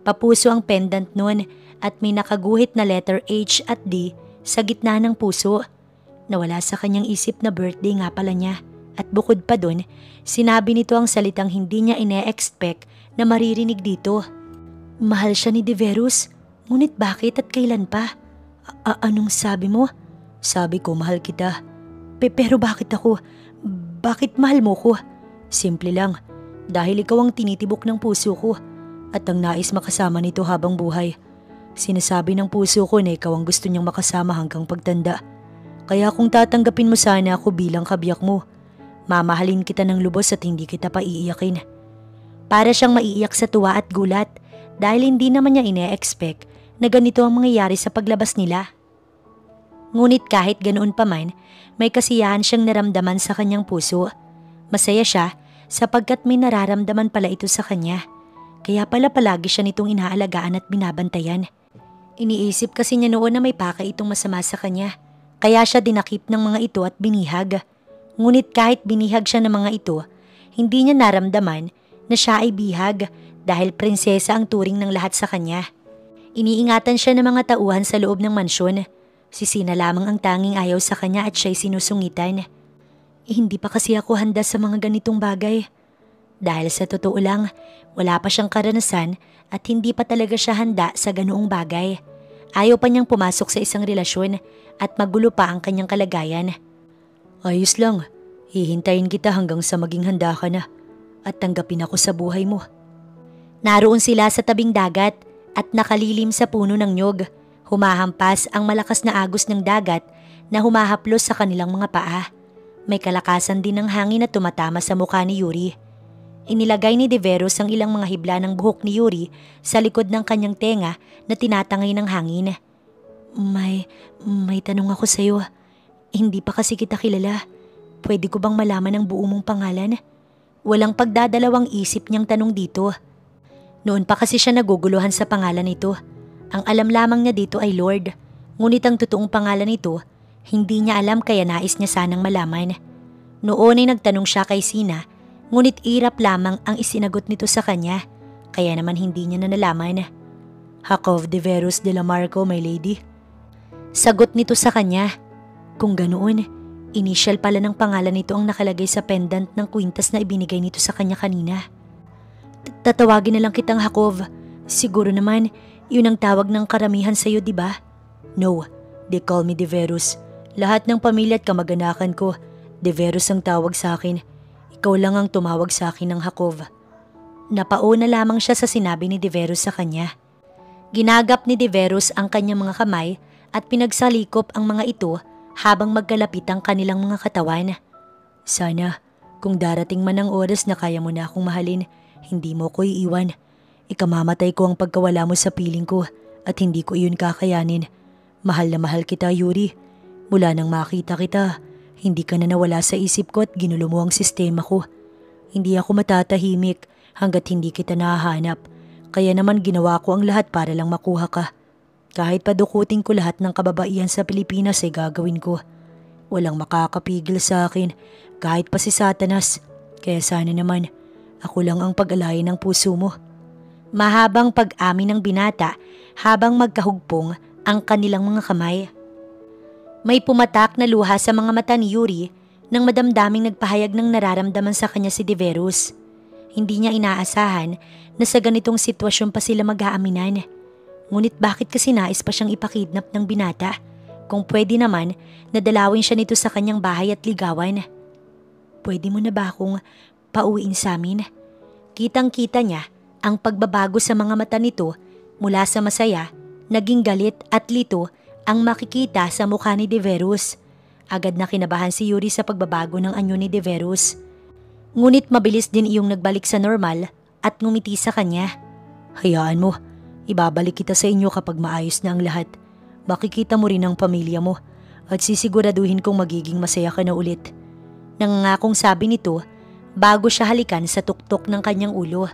Papuso ang pendant noon at may nakaguhit na letter H at D sa gitna ng puso. Nawala sa kanyang isip na birthday nga pala niya at bukod pa dun, sinabi nito ang salitang hindi niya ine-expect na maririnig dito. Mahal siya ni Deverus, ngunit bakit at kailan pa? Anong sabi mo? Sabi ko mahal kita. Pero bakit ako? Bakit mahal mo ko? Simple lang, dahil ikaw ang tinitibok ng puso ko at ang nais makasama nito habang buhay. Sinasabi ng puso ko na ikaw ang gusto niyang makasama hanggang pagtanda. Kaya kung tatanggapin mo sana ako bilang kabiyak mo, mamahalin kita ng lubos at hindi kita paiiyakin. Para siyang maiiyak sa tuwa at gulat dahil hindi naman niya ine-expect na ganito ang mangyayari sa paglabas nila. Ngunit kahit ganoon pa man, may kasiyahan siyang naramdaman sa kanyang puso. Masaya siya sapagkat may nararamdaman pala ito sa kanya. Kaya pala palagi siya nitong inaalagaan at binabantayan. Iniisip kasi niya noon na may paka itong masama sa kanya. Kaya siya dinakip ng mga ito at binihag. Ngunit kahit binihag siya ng mga ito, hindi niya naramdaman na siya ay bihag dahil prinsesa ang turing ng lahat sa kanya. Iniingatan siya ng mga tauhan sa loob ng mansyon. Si Sina lamang ang tanging ayaw sa kanya at siya'y sinusungitan. Hindi pa kasi ako handa sa mga ganitong bagay. Dahil sa totoo lang, wala pa siyang karanasan at hindi pa talaga siya handa sa ganoong bagay. Ayaw pa niyang pumasok sa isang relasyon at magulo pa ang kanyang kalagayan. Ayos lang, hihintayin kita hanggang sa maging handa ka na at tanggapin ako sa buhay mo. Naroon sila sa tabing dagat at nakalilim sa puno ng nyog. Humahampas ang malakas na agos ng dagat na humahaplos sa kanilang mga paa. May kalakasan din ng hangin na tumatama sa mukha ni Yuri. Inilagay ni Deveros ang ilang mga hibla ng buhok ni Yuri sa likod ng kanyang tenga na tinatangay ng hangin. May tanong ako sa'yo. Hindi pa kasi kita kilala. Pwede ko bang malaman ang buo mong pangalan? Walang pagdadalawang isip niyang tanong dito. Noon pa kasi siya naguguluhan sa pangalan nito. Ang alam lamang niya dito ay Lord. Ngunit ang totoong pangalan nito, hindi niya alam kaya nais niya sanang malaman. Noon ay nagtanong siya kay Sina, ngunit irap lamang ang isinagot nito sa kanya. Kaya naman hindi niya na nalaman. Hakov Deveros de la Marco, my lady. Sagot nito sa kanya. Kung ganoon, initial pala ng pangalan nito ang nakalagay sa pendant ng kwintas na ibinigay nito sa kanya kanina. Tatawagin na lang kitang Hakov. Siguro naman, yun ang tawag ng karamihan sa'yo, di ba? No, they call me Deveros. Lahat ng pamilya at kamag-anakan ko, Deveros ang tawag sa akin. Ikaw lang ang tumawag sa akin ng Hakov. Napauna lamang siya sa sinabi ni Deveros sa kanya. Ginagap ni Deveros ang kanyang mga kamay at pinagsalikop ang mga ito habang magkalapit ang kanilang mga katawan. Sana, kung darating man ang oras na kaya mo na akong mahalin, hindi mo ko iiwan. Ikamamatay ko ang pagkawala mo sa piling ko at hindi ko iyon kakayanin. Mahal na mahal kita, Yuri. Mula nang makita kita, hindi ka na nawala sa isip ko at ginulo mo ang sistema ko. Hindi ako matatahimik hanggat hindi kita nahahanap. Kaya naman ginawa ko ang lahat para lang makuha ka. Kahit padukutin ko lahat ng kababaihan sa Pilipinas ay gagawin ko. Walang makakapigil sa akin, kahit pa si Satanas. Kaya sana naman, ako lang ang pag-alayin ng puso mo. Mahabang pag-amin ng binata habang magkahugpong ang kanilang mga kamay. May pumatak na luha sa mga mata ni Yuri nang madamdaming nagpahayag ng nararamdaman sa kanya si Deveros. Hindi niya inaasahan na sa ganitong sitwasyon pa sila mag-aaminan. Ngunit bakit kasi nais pa siyang ipakidnap ng binata kung pwede naman na dalawin siya nito sa kanyang bahay at ligawan? Pwede mo na ba akong pauwiin sa amin? Kitang-kita niya ang pagbabago sa mga mata nito mula sa masaya, naging galit at lito ang makikita sa mukha ni Deveros. Agad na kinabahan si Yuri sa pagbabago ng anyo ni Deveros. Ngunit mabilis din iyong nagbalik sa normal at ngumiti sa kanya. Hayaan mo, ibabalik kita sa inyo kapag maayos na ang lahat. Makikita mo rin ang pamilya mo at sisiguraduhin kong magiging masaya ka na ulit. Nangangakong sabi nito bago siya halikan sa tuktok ng kanyang ulo.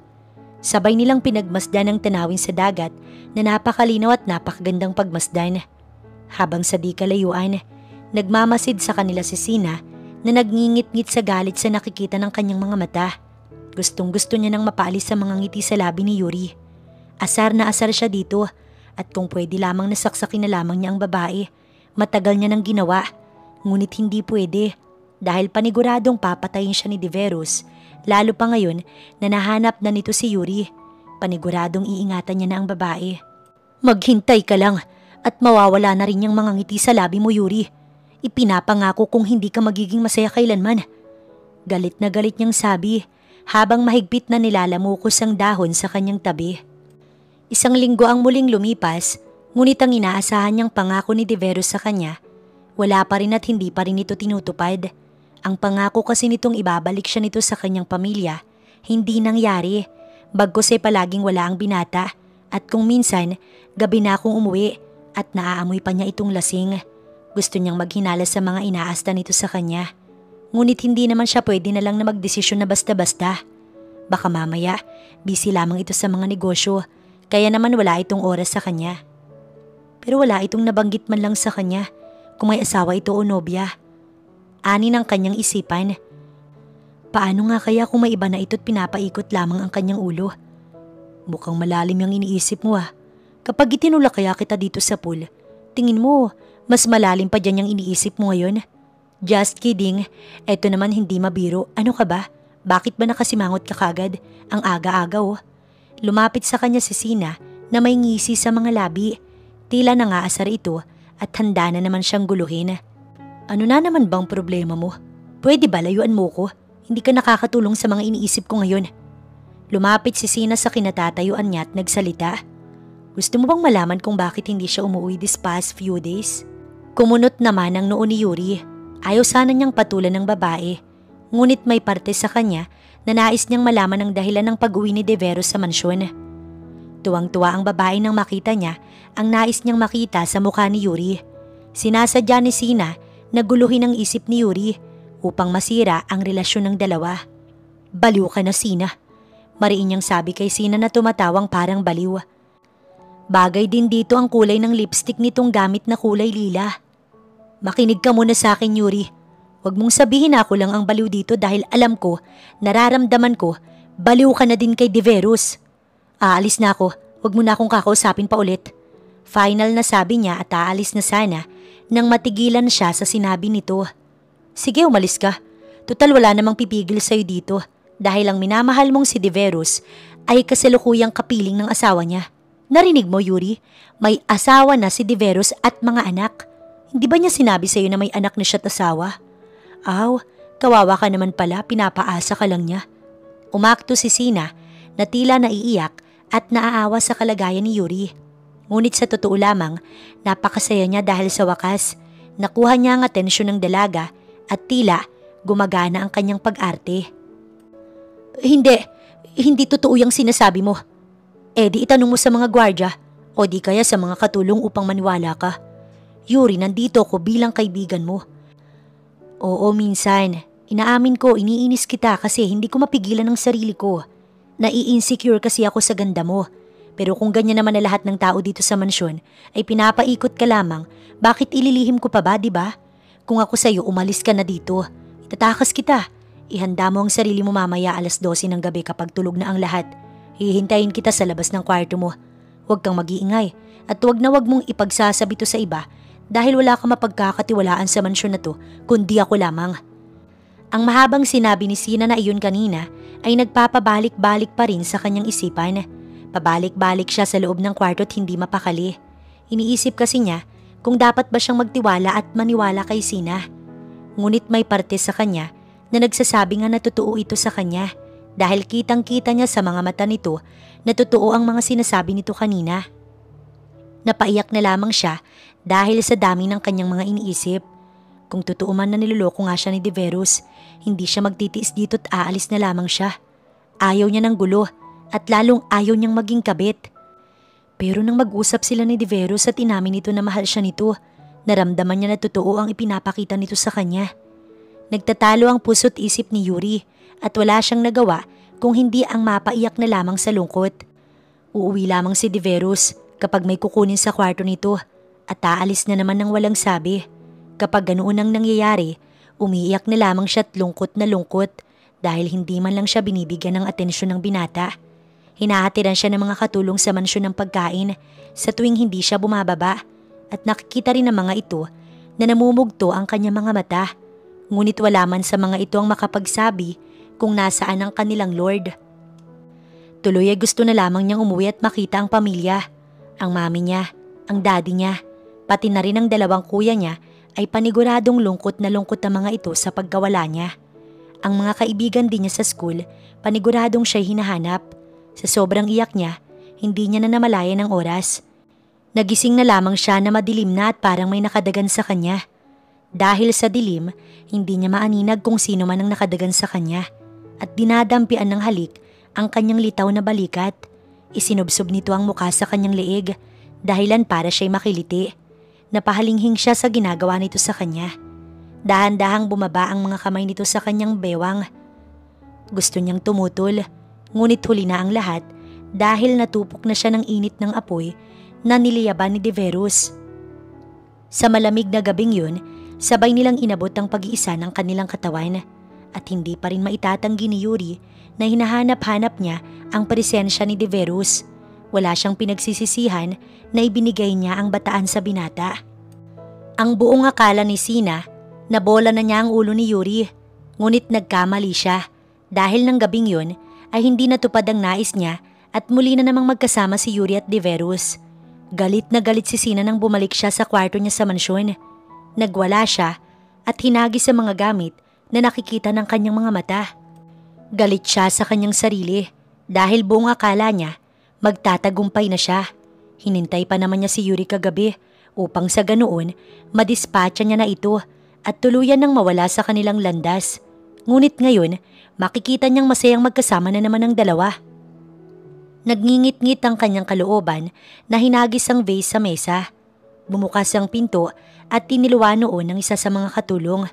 Sabay nilang pinagmasdan ang tanawin sa dagat na napakalinaw at napakagandang pagmasdan. Habang sa di kalayuan, nagmamasid sa kanila si Sina na nagngingit-ngit sa galit sa nakikita ng kanyang mga mata. Gustong-gusto niya nang mapaalis sa mga ngiti sa labi ni Yuri. Asar na asar siya dito at kung pwede lamang nasaksakin na lamang niya ang babae, matagal niya nang ginawa. Ngunit hindi pwede dahil paniguradong papatayin siya ni Deveros. Lalo pa ngayon na nahanap na nito si Yuri. Paniguradong iingatan niya na ang babae. Maghintay ka lang at mawawala na rin yung mga ngiti sa labi mo, Yuri. Ipinapangako kung hindi ka magiging masaya kailanman. Galit na galit niyang sabi habang mahigpit na nilalamukos ang dahon sa kanyang tabi. Isang linggo ang muling lumipas, ngunit ang inaasahan niyang pangako ni Deveros sa kanya, wala pa rin at hindi pa rin ito tinutupad. Ang pangako kasi nitong ibabalik siya nito sa kanyang pamilya, hindi nangyari. Bagkus ay palaging wala ang binata At kung minsan, gabi na akong umuwi at naaamoy pa niya itong lasing. Gusto niyang maghinala sa mga inaasta nito sa kanya. Ngunit hindi naman siya pwede na lang na magdesisyon na basta-basta. Baka mamaya, busy lamang ito sa mga negosyo, kaya naman wala itong oras sa kanya. Pero wala itong nabanggit man lang sa kanya kung may asawa ito o nobya. Ani ng kanyang isipan. Paano nga kaya kung may iba na ito't pinapaikot lamang ang kanyang ulo? Mukhang malalim yung iniisip mo ah. Kapag itinulak kaya kita dito sa pool, tingin mo, mas malalim pa dyan yung iniisip mo ngayon? Just kidding. Eto naman hindi mabiro. Ano ka ba? Bakit ba nakasimangot ka kagad? Ang aga-aga oh. Lumapit sa kanya si Sina na may ngisi sa mga labi. Tila nangaasar ito at handa na naman siyang guluhin. Ano na naman bang problema mo? Pwede ba layuan mo ko? Hindi ka nakakatulong sa mga iniisip ko ngayon. Lumapit si Sina sa kinatatayuan niya at nagsalita. Gusto mo bang malaman kung bakit hindi siya umuwi this past few days? Kumunot naman ang noo ni Yuri. Ayaw sana niyang patulan ng babae. Ngunit may parte sa kanya na nais niyang malaman ang dahilan ng pag-uwi ni Deveros sa mansyon. Tuwang-tuwa ang babae nang makita niya ang nais niyang makita sa mukha ni Yuri. Sinasadya ni Sina na guluhin ang isip ni Yuri upang masira ang relasyon ng dalawa. Baliw ka na, Sina. Mariin niyang sabi kay Sina na tumatawang parang baliw. Bagay din dito ang kulay ng lipstick nitong gamit na kulay lila. Makinig ka muna sa akin, Yuri. Huwag mong sabihin na ako lang ang baliw dito dahil alam ko, nararamdaman ko, baliw ka na din kay Deveros. Aalis na ako, huwag mo na akong kakausapin pa ulit. Final na sabi niya at aalis na sana nang matigilan siya sa sinabi nito. Sige, umalis ka. Tutal wala namang pipigil sa'yo dito dahil ang minamahal mong si Deveros ay kasalukuyang kapiling ng asawa niya. Narinig mo, Yuri? May asawa na si Deveros at mga anak. Hindi ba niya sinabi sa'yo na may anak na siya't asawa? Aw, kawawa ka naman pala, pinapaasa ka lang niya. Umakto si Sina na tila naiiyak at naaawa sa kalagayan ni Yuri. Ngunit sa totoo lamang, napakasaya niya dahil sa wakas, nakuha niya ang atensyon ng dalaga at tila gumagana ang kanyang pag-arte. Hindi totoo yung sinasabi mo. Di itanong mo sa mga gwardya o di kaya sa mga katulong upang maniwala ka. Yuri, nandito ako bilang kaibigan mo. Oo, minsan. Inaamin ko, iniinis kita kasi hindi ko mapigilan ang sarili ko. Nai-insecure kasi ako sa ganda mo. Pero kung ganyan naman na lahat ng tao dito sa mansyon ay pinapaikot ka lamang, bakit ililihim ko pa ba, di ba? Kung ako sa'yo, umalis ka na dito. Itatakas kita. Ihanda mo ang sarili mo mamaya 12:00 ng gabi kapag tulog na ang lahat. Hihintayin kita sa labas ng kwarto mo. Huwag kang mag-iingay at huwag na huwag mong ipagsasabi to sa iba dahil wala kang mapagkakatiwalaan sa mansyon na to kundi ako lamang. Ang mahabang sinabi ni Sina na iyon kanina ay nagpapabalik-balik pa rin sa kanyang isipan. Pabalik-balik siya sa loob ng kwarto at hindi mapakali. Iniisip kasi niya kung dapat ba siyang magtiwala at maniwala kay Sina. Ngunit may parte sa kanya na nagsasabi nga na totoo ito sa kanya dahil kitang-kita niya sa mga mata nito na totoo ang mga sinasabi nito kanina. Napaiyak na lamang siya dahil sa dami ng kanyang mga iniisip. Kung totoo man na niloloko nga siya ni Deveros, hindi siya magtitiis dito at aalis na lamang siya. Ayaw niya ng gulo at lalong ayaw niyang maging kabit. Pero nang mag-usap sila ni Deveros at inamin nito na mahal siya nito, naramdaman niya na totoo ang ipinapakita nito sa kanya. Nagtatalo ang puso't isip ni Yuri at wala siyang nagawa kung hindi ang mapaiyak na lamang sa lungkot. Uuwi lamang si Deveros kapag may kukunin sa kwarto nito at aalis na naman ng walang sabi. Kapag ganoon ang nangyayari, umiiyak na lamang siya at lungkot na lungkot dahil hindi man lang siya binibigyan ng atensyon ng binata. Hinahatiran siya ng mga katulong sa mansyon ng pagkain sa tuwing hindi siya bumababa at nakikita rin ng mga ito na namumugto ang kanyang mga mata. Ngunit wala man sa mga ito ang makapagsabi kung nasaan ang kanilang Lord. Tuloy ay gusto na lamang niyang umuwi at makita ang pamilya. Ang mami niya, ang daddy niya, pati na rin ang dalawang kuya niya ay paniguradong lungkot na lungkot ang mga ito sa pagkawala niya. Ang mga kaibigan din niya sa school, paniguradong siya'y hinahanap. Sa sobrang iyak niya, hindi niya na namalayan ang oras. Nagising na lamang siya na madilim na at parang may nakadagan sa kanya. Dahil sa dilim, hindi niya maaninag kung sino man ang nakadagan sa kanya at dinadampian ng halik ang kanyang litaw na balikat. Isinubsob nito ang mukha sa kanyang leeg, dahilan para siya'y makiliti. Napahalinghing siya sa ginagawa nito sa kanya. Dahan-dahang bumaba ang mga kamay nito sa kanyang bewang. Gusto niyang tumutol, ngunit huli na ang lahat dahil natupok na siya ng init ng apoy na niliyaban ni Deverus. Sa malamig na gabing yun, sabay nilang inabot ang pag-iisa ng kanilang katawan at hindi pa rin maitatanggi ni Yuri na hinahanap-hanap niya ang presensya ni Deverus. Wala siyang pinagsisisihan na ibinigay niya ang bataan sa binata. Ang buong akala ni Sina na bola na niya ang ulo ni Yuri, ngunit nagkamali siya dahil ng gabing yun ay hindi natupad ang nais niya at muli na namang magkasama si Yuri at Deverus. Galit na galit si Sina nang bumalik siya sa kwarto niya sa mansyon. Nagwala siya at hinagis sa mga gamit na nakikita ng kanyang mga mata. Galit siya sa kanyang sarili dahil buong akala niya magtatagumpay na siya. Hinintay pa naman niya si Yuri kagabi upang sa ganoon madispatcha niya na ito at tuluyan nang mawala sa kanilang landas. Ngunit ngayon, makikita niyang masayang magkasama na naman ang dalawa. Nagngingit-ngit ang kanyang kalooban na hinagis ang vase sa mesa. Bumukas ang pinto at tiniluwa noon ng isa sa mga katulong.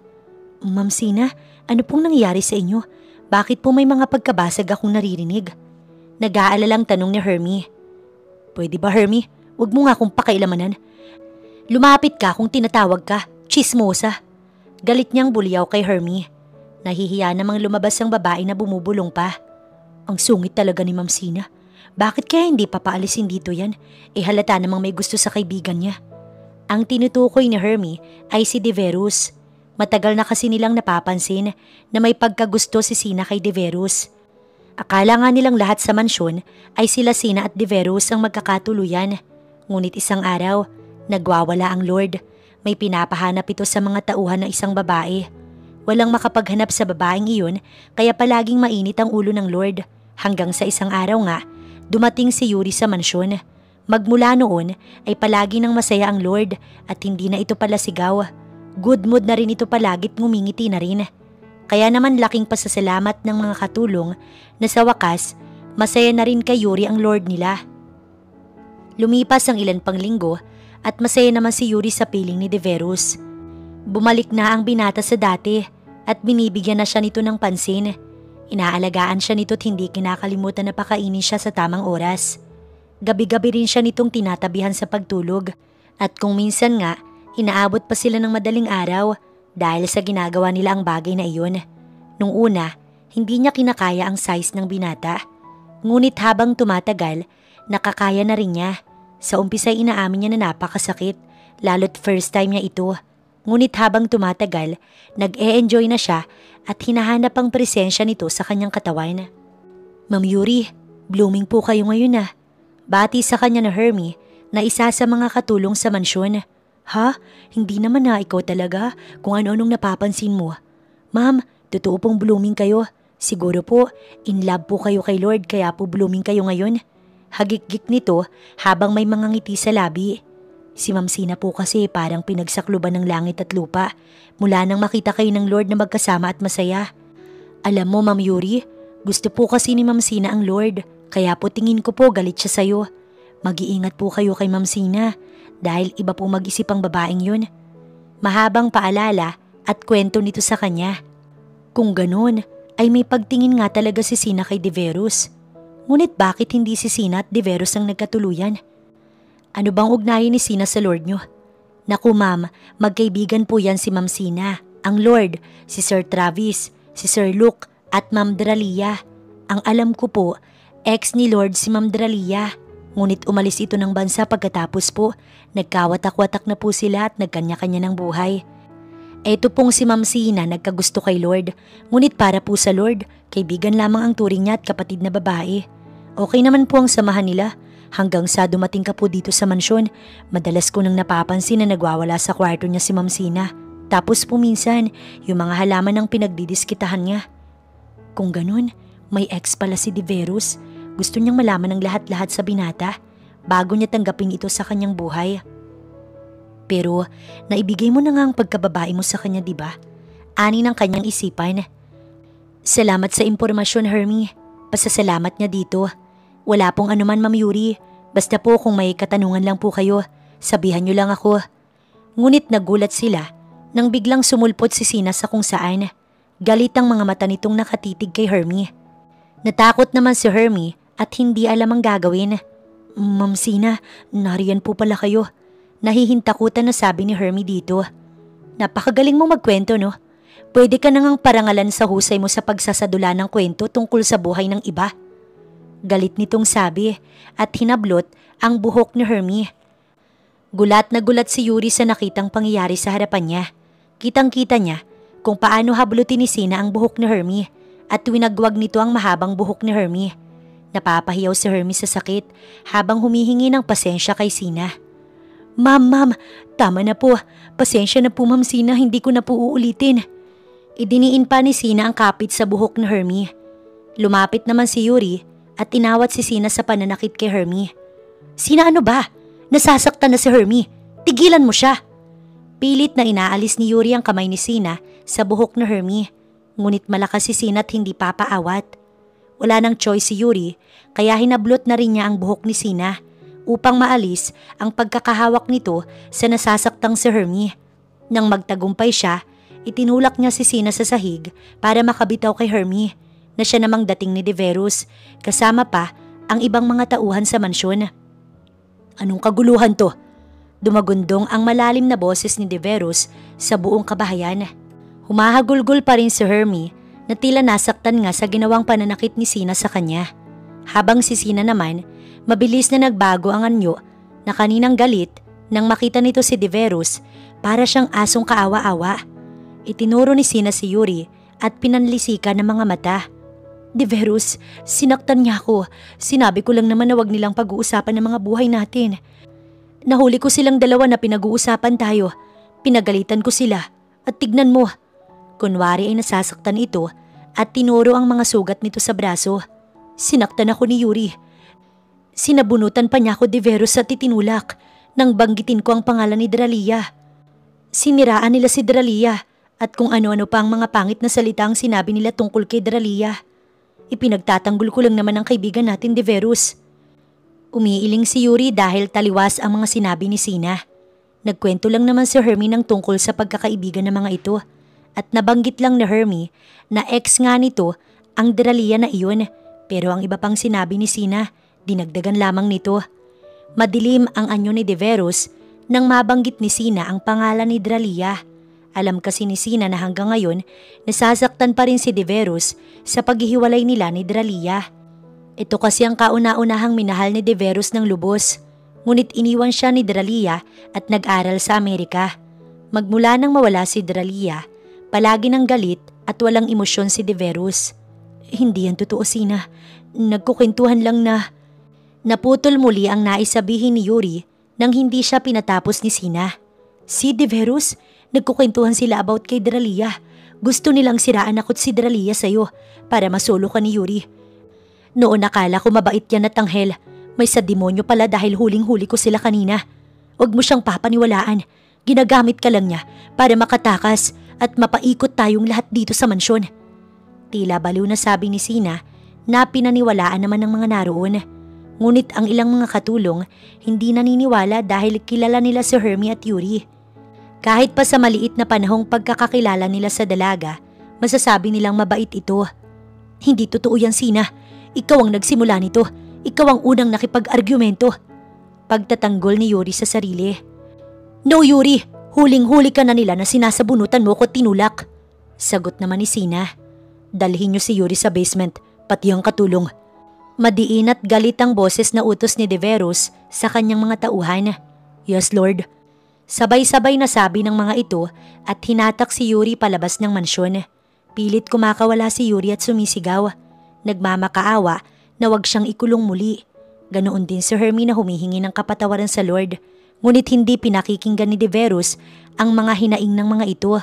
Ma'am Sina, ano pong nangyari sa inyo? Bakit po may mga pagkabasag akong naririnig? Nag-aalalang tanong ni Hermie. Pwede ba Hermie? Huwag mo nga akong pakialamanan. Lumapit ka kung tinatawag ka, chismosa. Galit niyang bulyaw kay Hermie. Nahihiya namang lumabas ang babae na bumubulong pa. Ang sungit talaga ni Ma'am Sina. Bakit kaya hindi papaalisin dito yan? Halata namang may gusto sa kaibigan niya. Ang tinutukoy ni Hermie ay si Deverus. Matagal na kasi nilang napapansin na may pagkagusto si Sina kay Deverus. Akala nga nilang lahat sa mansyon ay sila Sina at Deverus ang magkakatuluyan. Ngunit isang araw, nagwawala ang Lord. May pinapahanap ito sa mga tauhan ng isang babae. Walang makapaghanap sa babaeng iyon kaya palaging mainit ang ulo ng Lord. Hanggang sa isang araw nga, dumating si Yuri sa mansyon. Magmula noon ay palagi nang masaya ang Lord at hindi na ito pala sigaw. Good mood na rin ito palagit ngumingiti na rin. Kaya naman laking pasasalamat ng mga katulong na sa wakas, masaya na rin kay Yuri ang Lord nila. Lumipas ang ilan pang linggo at masaya naman si Yuri sa piling ni Deverus. Bumalik na ang binata sa dati at binibigyan na siya nito ng pansin. Inaalagaan siya nito at hindi kinakalimutan na pakainin siya sa tamang oras. Gabi-gabi rin siya nitong tinatabihan sa pagtulog at kung minsan nga, inaabot pa sila ng madaling araw dahil sa ginagawa nila ang bagay na iyon. Nung una, hindi niya kinakaya ang size ng binata. Ngunit habang tumatagal, nakakaya na rin niya. Sa umpisa inaamin niya na napakasakit, lalo't first time niya ito. Ngunit habang tumatagal, nag-e-enjoy na siya at hinahanap ang presensya nito sa kanyang katawan. Ma'am Yuri, blooming po kayo ngayon ah. Bati sa kanya na Hermie na isa sa mga katulong sa mansyon. Ha? Hindi naman na ikaw talaga kung ano-anong napapansin mo. Ma'am, totoo pong blooming kayo. Siguro po, in love po kayo kay Lord kaya po blooming kayo ngayon. Hagik-gik nito habang may mga ngiti sa labi. Si Ma'am Sina po kasi parang pinagsakluban ng langit at lupa mula nang makita kayo ng Lord na magkasama at masaya. Alam mo Ma'am Yuri, gusto po kasi ni Ma'am Sina ang Lord kaya po tingin ko po galit siya sa'yo. Mag-iingat po kayo kay Ma'am Sina dahil iba po mag-isip ang babaeng yun. Mahabang paalala at kwento nito sa kanya. Kung ganun, ay may pagtingin nga talaga si Sina kay Deverus. Ngunit bakit hindi si Sina at Deverus ang nagkatuluyan? Ano bang ugnayan ni Sina sa Lord nyo? Naku ma'am, magkaibigan po yan si Ma'am Sina, ang Lord, si Sir Travis, si Sir Luke at Ma'am Dralia. Ang alam ko po, ex ni Lord si Ma'am Dralia. Ngunit umalis ito ng bansa pagkatapos po, nagkawatak-watak na po sila at nagkanya-kanya ng buhay. Eto pong si Ma'am Sina nagkagusto kay Lord, ngunit para po sa Lord, kaibigan lamang ang turing niya at kapatid na babae. Okay naman po ang samahan nila hanggang sa dumating ka po dito sa mansyon. Madalas ko nang napapansin na nagwawala sa kwarto niya si Ma'am Sina. Tapos po minsan, yung mga halaman ang pinagdidiskitahan niya. Kung ganun, may ex pala si Deverus. Gusto niyang malaman ng lahat-lahat sa binata bago niya tanggapin ito sa kanyang buhay. Pero naibigay mo na nga ang pagkababae mo sa kanya, diba? Ani ng kanyang isipan. Salamat sa impormasyon, Hermie. Pasasalamat niya dito. Wala pong anuman, Ma'am Yuri. Basta po kung may katanungan lang po kayo, sabihan niyo lang ako. Ngunit nagulat sila nang biglang sumulpot si Sina sa kung saan. Galit ang mga mata nitong nakatitig kay Hermie. Natakot naman si Hermie at hindi alam ang gagawin. Ma'am Sina, nariyan po pala kayo. Nahihintakutan na sabi ni Hermie dito. Napakagaling mong magkwento, no? Pwede ka nangang parangalan sa husay mo sa pagsasadula ng kwento tungkol sa buhay ng iba. Galit nitong sabi at hinablot ang buhok ni Hermie. Gulat na gulat si Yuri sa nakitang pangyayari sa harapan niya. Kitang-kita niya kung paano hablutin ni Sina ang buhok ni Hermie at winagwag nito ang mahabang buhok ni Hermie. Napapahiyaw si Hermie sa sakit habang humihingi ng pasensya kay Sina. Ma'am, tama na po. Pasensya na po, Ma'am Sina, hindi ko na po uulitin. Idiniin pa ni Sina ang kapit sa buhok ni Hermie. Lumapit naman si Yuri at inawat si Sina sa pananakit kay Hermie. Sina, ano ba? Nasasaktan na si Hermie. Tigilan mo siya. Pilit na inaalis ni Yuri ang kamay ni Sina sa buhok ni Hermie. Ngunit malakas si Sina at hindi papaawat. Wala nang choice si Yuri kaya hinablot na rin niya ang buhok ni Sina upang maalis ang pagkakahawak nito sa nasasaktang si Hermie. Nang magtagumpay siya, itinulak niya si Sina sa sahig para makabitaw kay Hermie na siya namang dating ni Deverus kasama pa ang ibang mga tauhan sa mansyon. Anong kaguluhan to? Dumagundong ang malalim na boses ni Deverus sa buong kabahayan. Humahagulgol pa rin si Hermie na tila nasaktan nga sa ginawang pananakit ni Sina sa kanya. Habang si Sina naman, mabilis na nagbago ang anyo na kaninang galit nang makita nito si Deverus para siyang asong kaawa-awa. Itinuro ni Sina si Yuri at pinanlisikan ng mga mata. Deverus, sinaktan niya ako. Sinabi ko lang naman na wag nilang pag-uusapan ng mga buhay natin. Nahuli ko silang dalawa na pinag-uusapan tayo. Pinagalitan ko sila. At tignan mo. Kunwari ay nasasaktan ito at tinuro ang mga sugat nito sa braso. Sinaktan ako ni Yuri. Sinabunutan pa niya ako, Deverus, at itinulak nang banggitin ko ang pangalan ni Dralia. Siniraan nila si Dralia at kung ano-ano pa ang mga pangit na salita ang sinabi nila tungkol kay Dralia. Ipinagtatanggol ko lang naman ang kaibigan natin, Deverus. Umiiling si Yuri dahil taliwas ang mga sinabi ni Sina. Nagkwento lang naman si Hermie ng tungkol sa pagkakaibigan ng mga ito at nabanggit lang ni Hermie na ex nga nito ang Dralia na iyon pero ang iba pang sinabi ni Sina, dinagdagan lamang nito. Madilim ang anyo ni Deverus nang mabanggit ni Sina ang pangalan ni Dralia. Alam kasi ni Sina na hanggang ngayon nasasaktan pa rin si Deverus sa paghihiwalay nila ni Dralia. Ito kasi ang kauna-unahang minahal ni Deverus ng lubos. Ngunit iniwan siya ni Dralia at nag-aral sa Amerika. Magmula nang mawala si Dralia, palagi nang galit at walang emosyon si Deverus. Hindi yan totoo, Sina. Nagkukwentuhan lang na... Naputol muli ang naisabihin ni Yuri nang hindi siya pinatapos ni Sina. Si Deverus? Nagkukwentuhan sila about kay Dralia. Gusto nilang siraan ako't si Dralia sa'yo para masolo ka ni Yuri. Noon akala ko mabait yan at anghel. May sa demonyo pala dahil huling-huli ko sila kanina. Huwag mo siyang papaniwalaan. Ginagamit ka lang niya para makatakas at mapaikot tayong lahat dito sa mansyon. Tila baliw na sabi ni Sina na pinaniwalaan naman ng mga naroon. Ngunit ang ilang mga katulong hindi naniniwala dahil kilala nila si Hermie at Yuri. Kahit pa sa maliit na panahong pagkakakilala nila sa dalaga, masasabi nilang mabait ito. Hindi totoo yan, Sina. Ikaw ang nagsimula nito. Ikaw ang unang nakipag-argumento. Pagtatanggol ni Yuri sa sarili. No, Yuri. Huling-huli ka na nila na sinasabunutan mo ko tinulak. Sagot naman ni Sina. Dalhin niyo si Yuri sa basement, pati ang katulong. Madiin at galit ang boses na utos ni Deverus sa kanyang mga tauhan. Yes, Lord. Sabay-sabay na sabi ng mga ito at hinatak si Yuri palabas ng mansyon. Pilit kumakawala si Yuri at sumisigaw. Nagmamakaawa na wag siyang ikulong muli. Ganoon din si Hermie na humihingi ng kapatawaran sa Lord. Ngunit hindi pinakikinggan ni Deverus ang mga hinaing ng mga ito.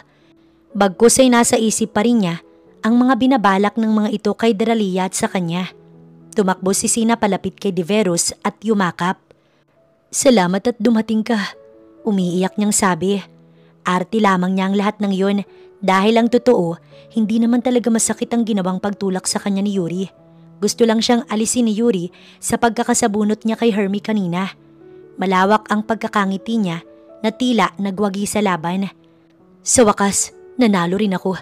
Bagkus ay nasa isip pa rin niya ang mga binabalak ng mga ito kay Dralia at sa kanya. Tumakbo si Sina palapit kay Deverus at yumakap. Salamat at dumating ka. Umiiyak niyang sabi. Arte lamang niya ang lahat ng yun dahil ang totoo, hindi naman talaga masakit ang ginawang pagtulak sa kanya ni Yuri. Gusto lang siyang alisin ni Yuri sa pagkakasabunot niya kay Hermie kanina. Malawak ang pagkakangiti niya na tila nagwagi sa laban. Sa wakas, nanalo rin ako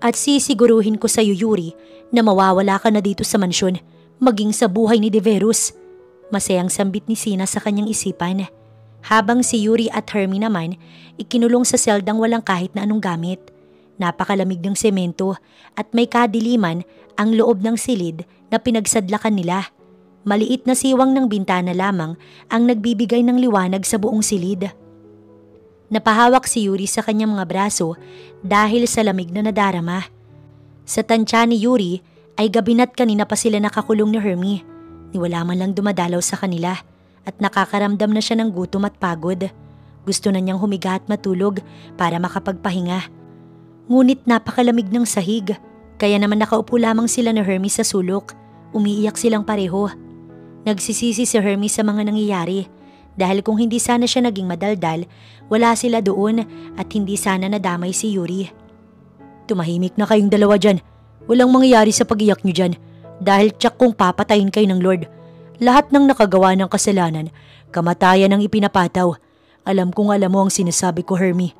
at sisiguruhin ko sa iyo, Yuri, na mawawala ka na dito sa mansyon maging sa buhay ni Deverus. Masayang sambit ni Sina sa kanyang isipan. Habang si Yuri at Hermie naman ikinulong sa seldang walang kahit na anong gamit. Napakalamig ng semento at may kadiliman ang loob ng silid na pinagsadlakan nila. Maliit na siwang ng bintana lamang ang nagbibigay ng liwanag sa buong silid. Napahawak si Yuri sa kanyang mga braso dahil sa lamig na nadarama. Sa tansya ni Yuri ay gabi na't kanina pa sila nakakulong ni Hermie. Ni wala man lang dumadalaw sa kanila at nakakaramdam na siya ng gutom at pagod. Gusto na niyang humiga at matulog para makapagpahinga. Ngunit napakalamig ng sahig, kaya naman nakaupo lamang sila ni Hermie sa sulok. Umiiyak silang pareho. Nagsisisi si Hermie sa mga nangyayari dahil kung hindi sana siya naging madaldal, wala sila doon at hindi sana nadamay si Yuri. Tumahimik na kayong dalawa dyan. Walang mangyayari sa pag-iyak nyo dyan dahil tsak kung papatayin kayo ng Lord. Lahat ng nakagawa ng kasalanan, kamatayan ang ipinapataw. Alam kong alam mo ang sinasabi ko, Hermie.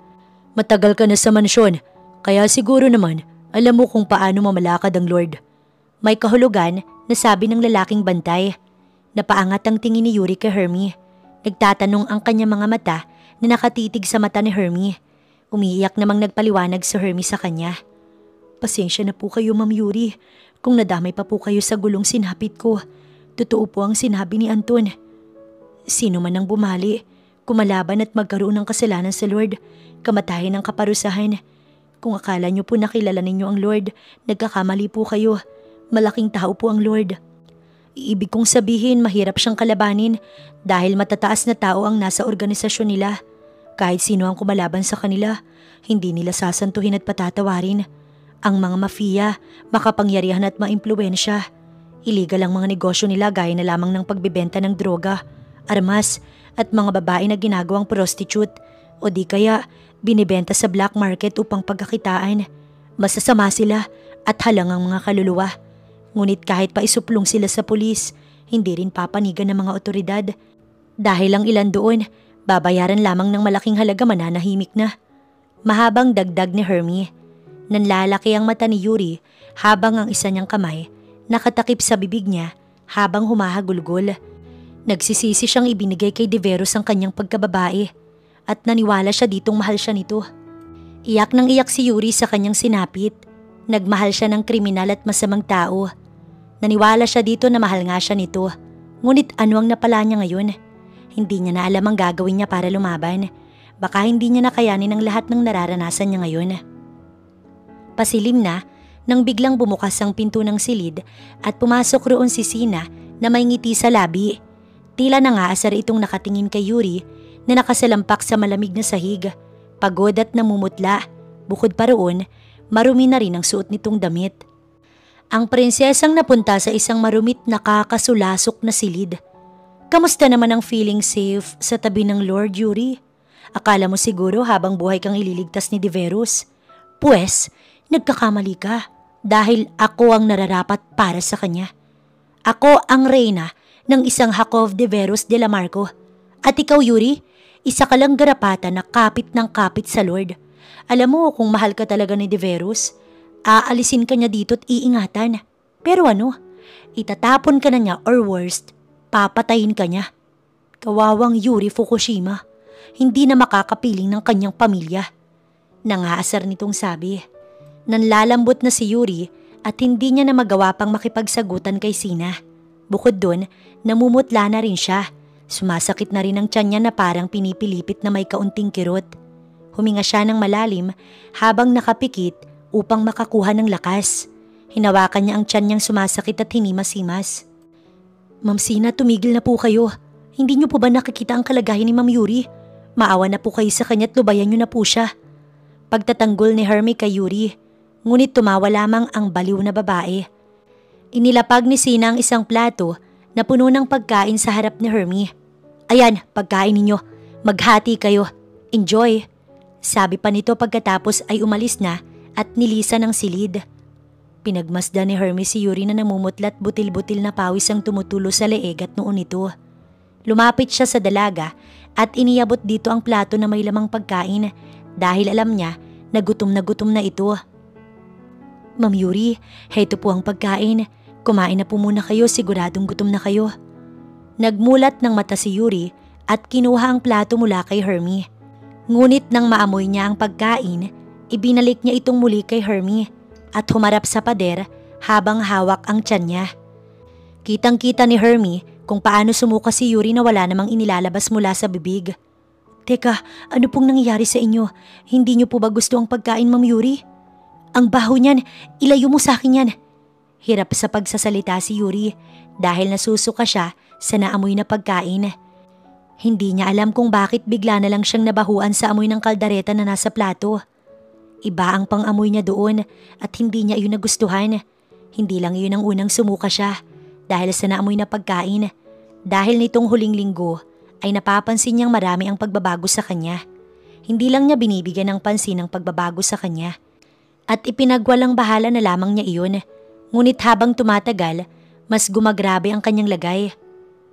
Matagal ka na sa mansyon, kaya siguro naman alam mo kung paano mamalakad ang Lord. May kahulugan na sabi ng lalaking bantay. Napaangat ang tingin ni Yuri kay Hermie. Nagtatanong ang kanyang mga mata na nakatitig sa mata ni Hermie. Umiiyak namang nagpaliwanag si Hermie sa kanya. Pasensya na po kayo, Ma'am Yuri, kung nadamay pa po kayo sa gulong sinapit ko. Totoo po ang sinabi ni Anton. Sino man ang bumali, kumalaban at magkaroon ng kasalanan sa Lord, kamatayan ng kaparusahan. Kung akala niyo po nakilala ninyo ang Lord, nagkakamali po kayo. Malaking tao po ang Lord. Iibig kong sabihin mahirap siyang kalabanin dahil matataas na tao ang nasa organisasyon nila. Kahit sino ang kumalaban sa kanila, hindi nila sasantuhin at patatawarin. Ang mga mafia, makapangyarihan at maimpluwensya. Illegal ang mga negosyo nila gaya na lamang ng pagbibenta ng droga, armas at mga babae na ginagawang prostitute o di kaya binibenta sa black market upang pagkakitaan. Masasama sila at halang ang mga kaluluwa. Ngunit kahit pa isuplong sila sa pulis, hindi rin papanigan ng mga otoridad. Dahil ang ilan doon, babayaran lamang ng malaking halaga mananahimik na. Mahabang dagdag ni Hermie. Nanlalaki ang mata ni Yuri habang ang isa niyang kamay nakatakip sa bibig niya habang humahagulgol. Nagsisisi siyang ibinigay kay Deverus ang kanyang pagkababae at naniwala siya ditong mahal siya nito. Iyak nang iyak si Yuri sa kanyang sinapit. Nagmahal siya ng kriminal at masamang tao. Naniwala siya dito na mahal nga siya nito. Ngunit ano ang napala niya ngayon? Hindi niya na alam ang gagawin niya para lumaban. Baka hindi niya nakayanin ang lahat ng nararanasan niya ngayon. Pasilim na nang biglang bumukas ang pinto ng silid at pumasok roon si Sina na may ngiti sa labi. Tila nangaasar itong nakatingin kay Yuri na nakasalampak sa malamig na sahig. Pagod at namumutla. Bukod pa roon, marumi na rin ang suot nitong damit. Ang prinsesang napunta sa isang marumit na kakasulasok na silid. Kamusta naman ang feeling safe sa tabi ng Lord, Yuri? Akala mo siguro habang buhay kang ililigtas ni Deverus. Pues, nagkakamali ka dahil ako ang nararapat para sa kanya. Ako ang reyna ng isang Hakov Deverus de la Marco. At ikaw, Yuri, isa ka lang garapata na kapit ng kapit sa Lord. Alam mo kung mahal ka talaga ni Deverus, aalisin ka niya dito at iingatan. Pero ano, itatapon ka na niya or worst, papatayin ka niya. Kawawang Yuri Fukushima, hindi na makakapiling ng kanyang pamilya. Nangaasar nitong sabi. Nanlalambot na si Yuri at hindi niya na magawa pang makipagsagutan kay Sina. Bukod dun, namumutla na rin siya. Sumasakit na rin ang tiyan niya na parang pinipilipit na may kaunting kirot. Huminga siya ng malalim habang nakapikit upang makakuha ng lakas. Hinawakan niya ang tiyan niyang sumasakit at hinimas-himas. Ma'am Sina, tumigil na po kayo. Hindi niyo po ba nakikita ang kalagayan ni Ma'am Yuri? Maawa na po kayo sa kanya at lubayan niyo na po siya. Pagtatanggol ni Hermie kay Yuri, ngunit tumawa lamang ang baliw na babae. Inilapag ni Sina ang isang plato na puno ng pagkain sa harap ni Hermie. Ayan, pagkain ninyo. Maghati kayo. Enjoy. Sabi pa nito pagkatapos ay umalis na at nilisan ng silid. Pinagmasdan ni Hermie si Yuri na namumutlat butil-butil na pawis ang tumutulo sa leeg at noon nito. Lumapit siya sa dalaga at iniabot dito ang plato na may lamang pagkain dahil alam niya na gutom na ito. Ma'am Yuri, heto po ang pagkain. Kumain na po muna kayo, siguradong gutom na kayo. Nagmulat ng mata si Yuri at kinuha ang plato mula kay Hermie. Ngunit nang maamoy niya ang pagkain, ibinalik niya itong muli kay Hermie at humarap sa pader habang hawak ang tiyan niya. Kitang-kita ni Hermie kung paano sumuka si Yuri na wala namang inilalabas mula sa bibig. Teka, ano pong nangyayari sa inyo? Hindi niyo po ba gusto ang pagkain, Ma'am Yuri? Ang baho niyan, ilayo mo sa akin yan. Hirap sa pagsasalita si Yuri dahil nasusuka siya sa naamoy na pagkain. Hindi niya alam kung bakit bigla na lang siyang nabahuan sa amoy ng kaldareta na nasa plato. Iba ang pang-amoy niya doon at hindi niya iyon nagustuhan. Hindi lang iyon ang unang sumuka siya dahil sa naamoy na pagkain. Dahil nitong huling linggo ay napapansin niyang marami ang pagbabago sa kanya. Hindi lang niya binibigyan ng pansin ang pagbabago sa kanya. At ipinagwalang bahala na lamang niya iyon. Ngunit habang tumatagal, mas gumagrabe ang kanyang lagay.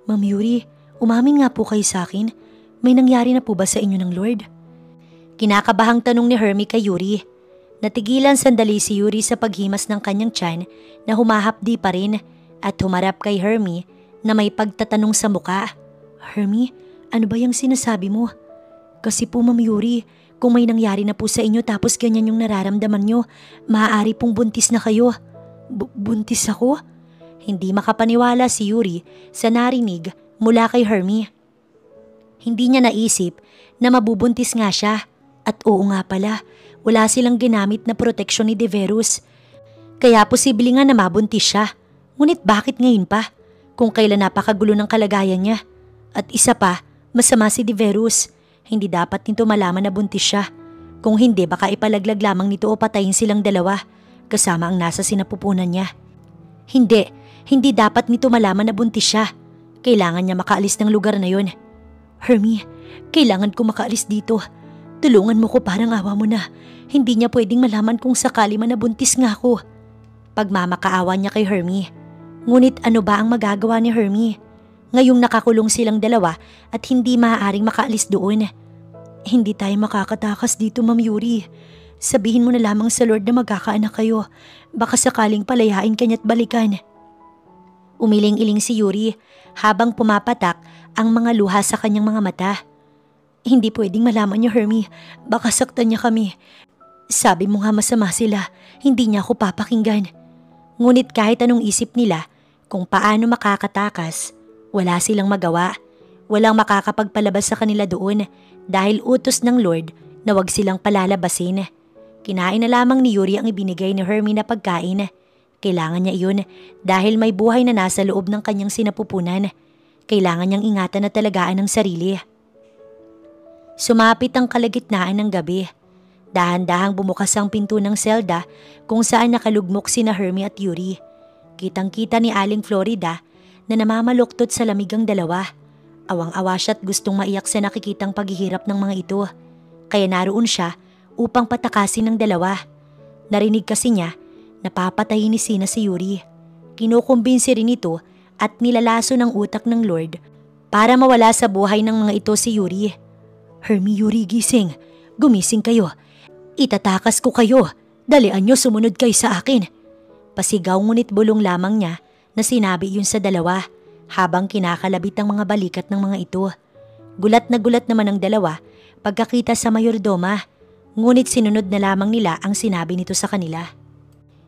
Ma'am Yuri, umamin nga po kayo sa akin. May nangyari na po ba sa inyo ng Lord? Kinakabahang tanong ni Hermie kay Yuri. Natigilan sandali si Yuri sa paghimas ng kanyang tiyan na humahapdi pa rin at humarap kay Hermie na may pagtatanong sa muka. Hermie, ano ba yung sinasabi mo? Kasi po Ma'am Yuri, kung may nangyari na po sa inyo tapos ganyan yung nararamdaman nyo, maaari pong buntis na kayo. Buntis ako? Hindi makapaniwala si Yuri sa narinig mula kay Hermie. Hindi niya naisip na mabubuntis nga siya. At oo nga pala, wala silang ginamit na proteksyon ni Deverus. Kaya posible nga na mabuntis siya. Ngunit bakit ngayon pa? Kung kailan napakagulo ng kalagayan niya. At isa pa, masama si Deverus. Hindi dapat nito malaman na buntis siya. Kung hindi, baka ipalaglag lamang nito o patayin silang dalawa, kasama ang nasa sinapupunan niya. Hindi dapat nito malaman na buntis siya. Kailangan niya makaalis ng lugar na yon. Hermie, kailangan ko makaalis dito. Tulungan mo ko, parang awa mo na. Hindi niya pwedeng malaman kung sakali man nabuntis nga ako. Pagmamakaawa niya kay Hermie. Ngunit ano ba ang magagawa ni Hermie? Ngayong nakakulong silang dalawa at hindi maaaring makaalis doon. Hindi tayo makakatakas dito, Ma'am Yuri. Sabihin mo na lamang sa Lord na magkakaanak kayo. Baka sakaling palayain ka niya't balikan. Umiling-iling si Yuri habang pumapatak ang mga luha sa kanyang mga mata. Hindi pwedeng malaman niyo, Hermie. Baka saktan niya kami. Sabi mo nga masama sila. Hindi niya ako papakinggan. Ngunit kahit anong isip nila kung paano makakatakas, wala silang magawa. Walang makakapagpalabas sa kanila doon dahil utos ng Lord na wag silang palalabasin. Kinain na lamang ni Yuri ang ibinigay ni Hermie na pagkain. Kailangan niya iyon dahil may buhay na nasa loob ng kanyang sinapupunan. Kailangan niyang ingatan at talagaan ang sarili. Sumapit ang kalagitnaan ng gabi. Dahan-dahang bumukas ang pinto ng selda kung saan nakalugmok sina Hermie at Yuri. Kitang-kita ni Aling Florida na namamaluktot sa lamig ang dalawa. Awang-awa siya at gustong maiyak sa nakikitang paghihirap ng mga ito. Kaya naroon siya upang patakasin ng dalawa. Narinig kasi niya na papatayin ni Sina si Yuri. Kinukumbinsi rin ito at nilalaso ng utak ng Lord para mawala sa buhay ng mga ito si Yuri. Hermie, Yuri, gising. Gumising kayo. Itatakas ko kayo. Dalian niyo, sumunod kayo sa akin. Pasigaw ngunit bulong lamang niya na sinabi yun sa dalawa habang kinakalabit ang mga balikat ng mga ito. Gulat naman ang dalawa pagkakita sa mayordoma, ngunit sinunod na lamang nila ang sinabi nito sa kanila.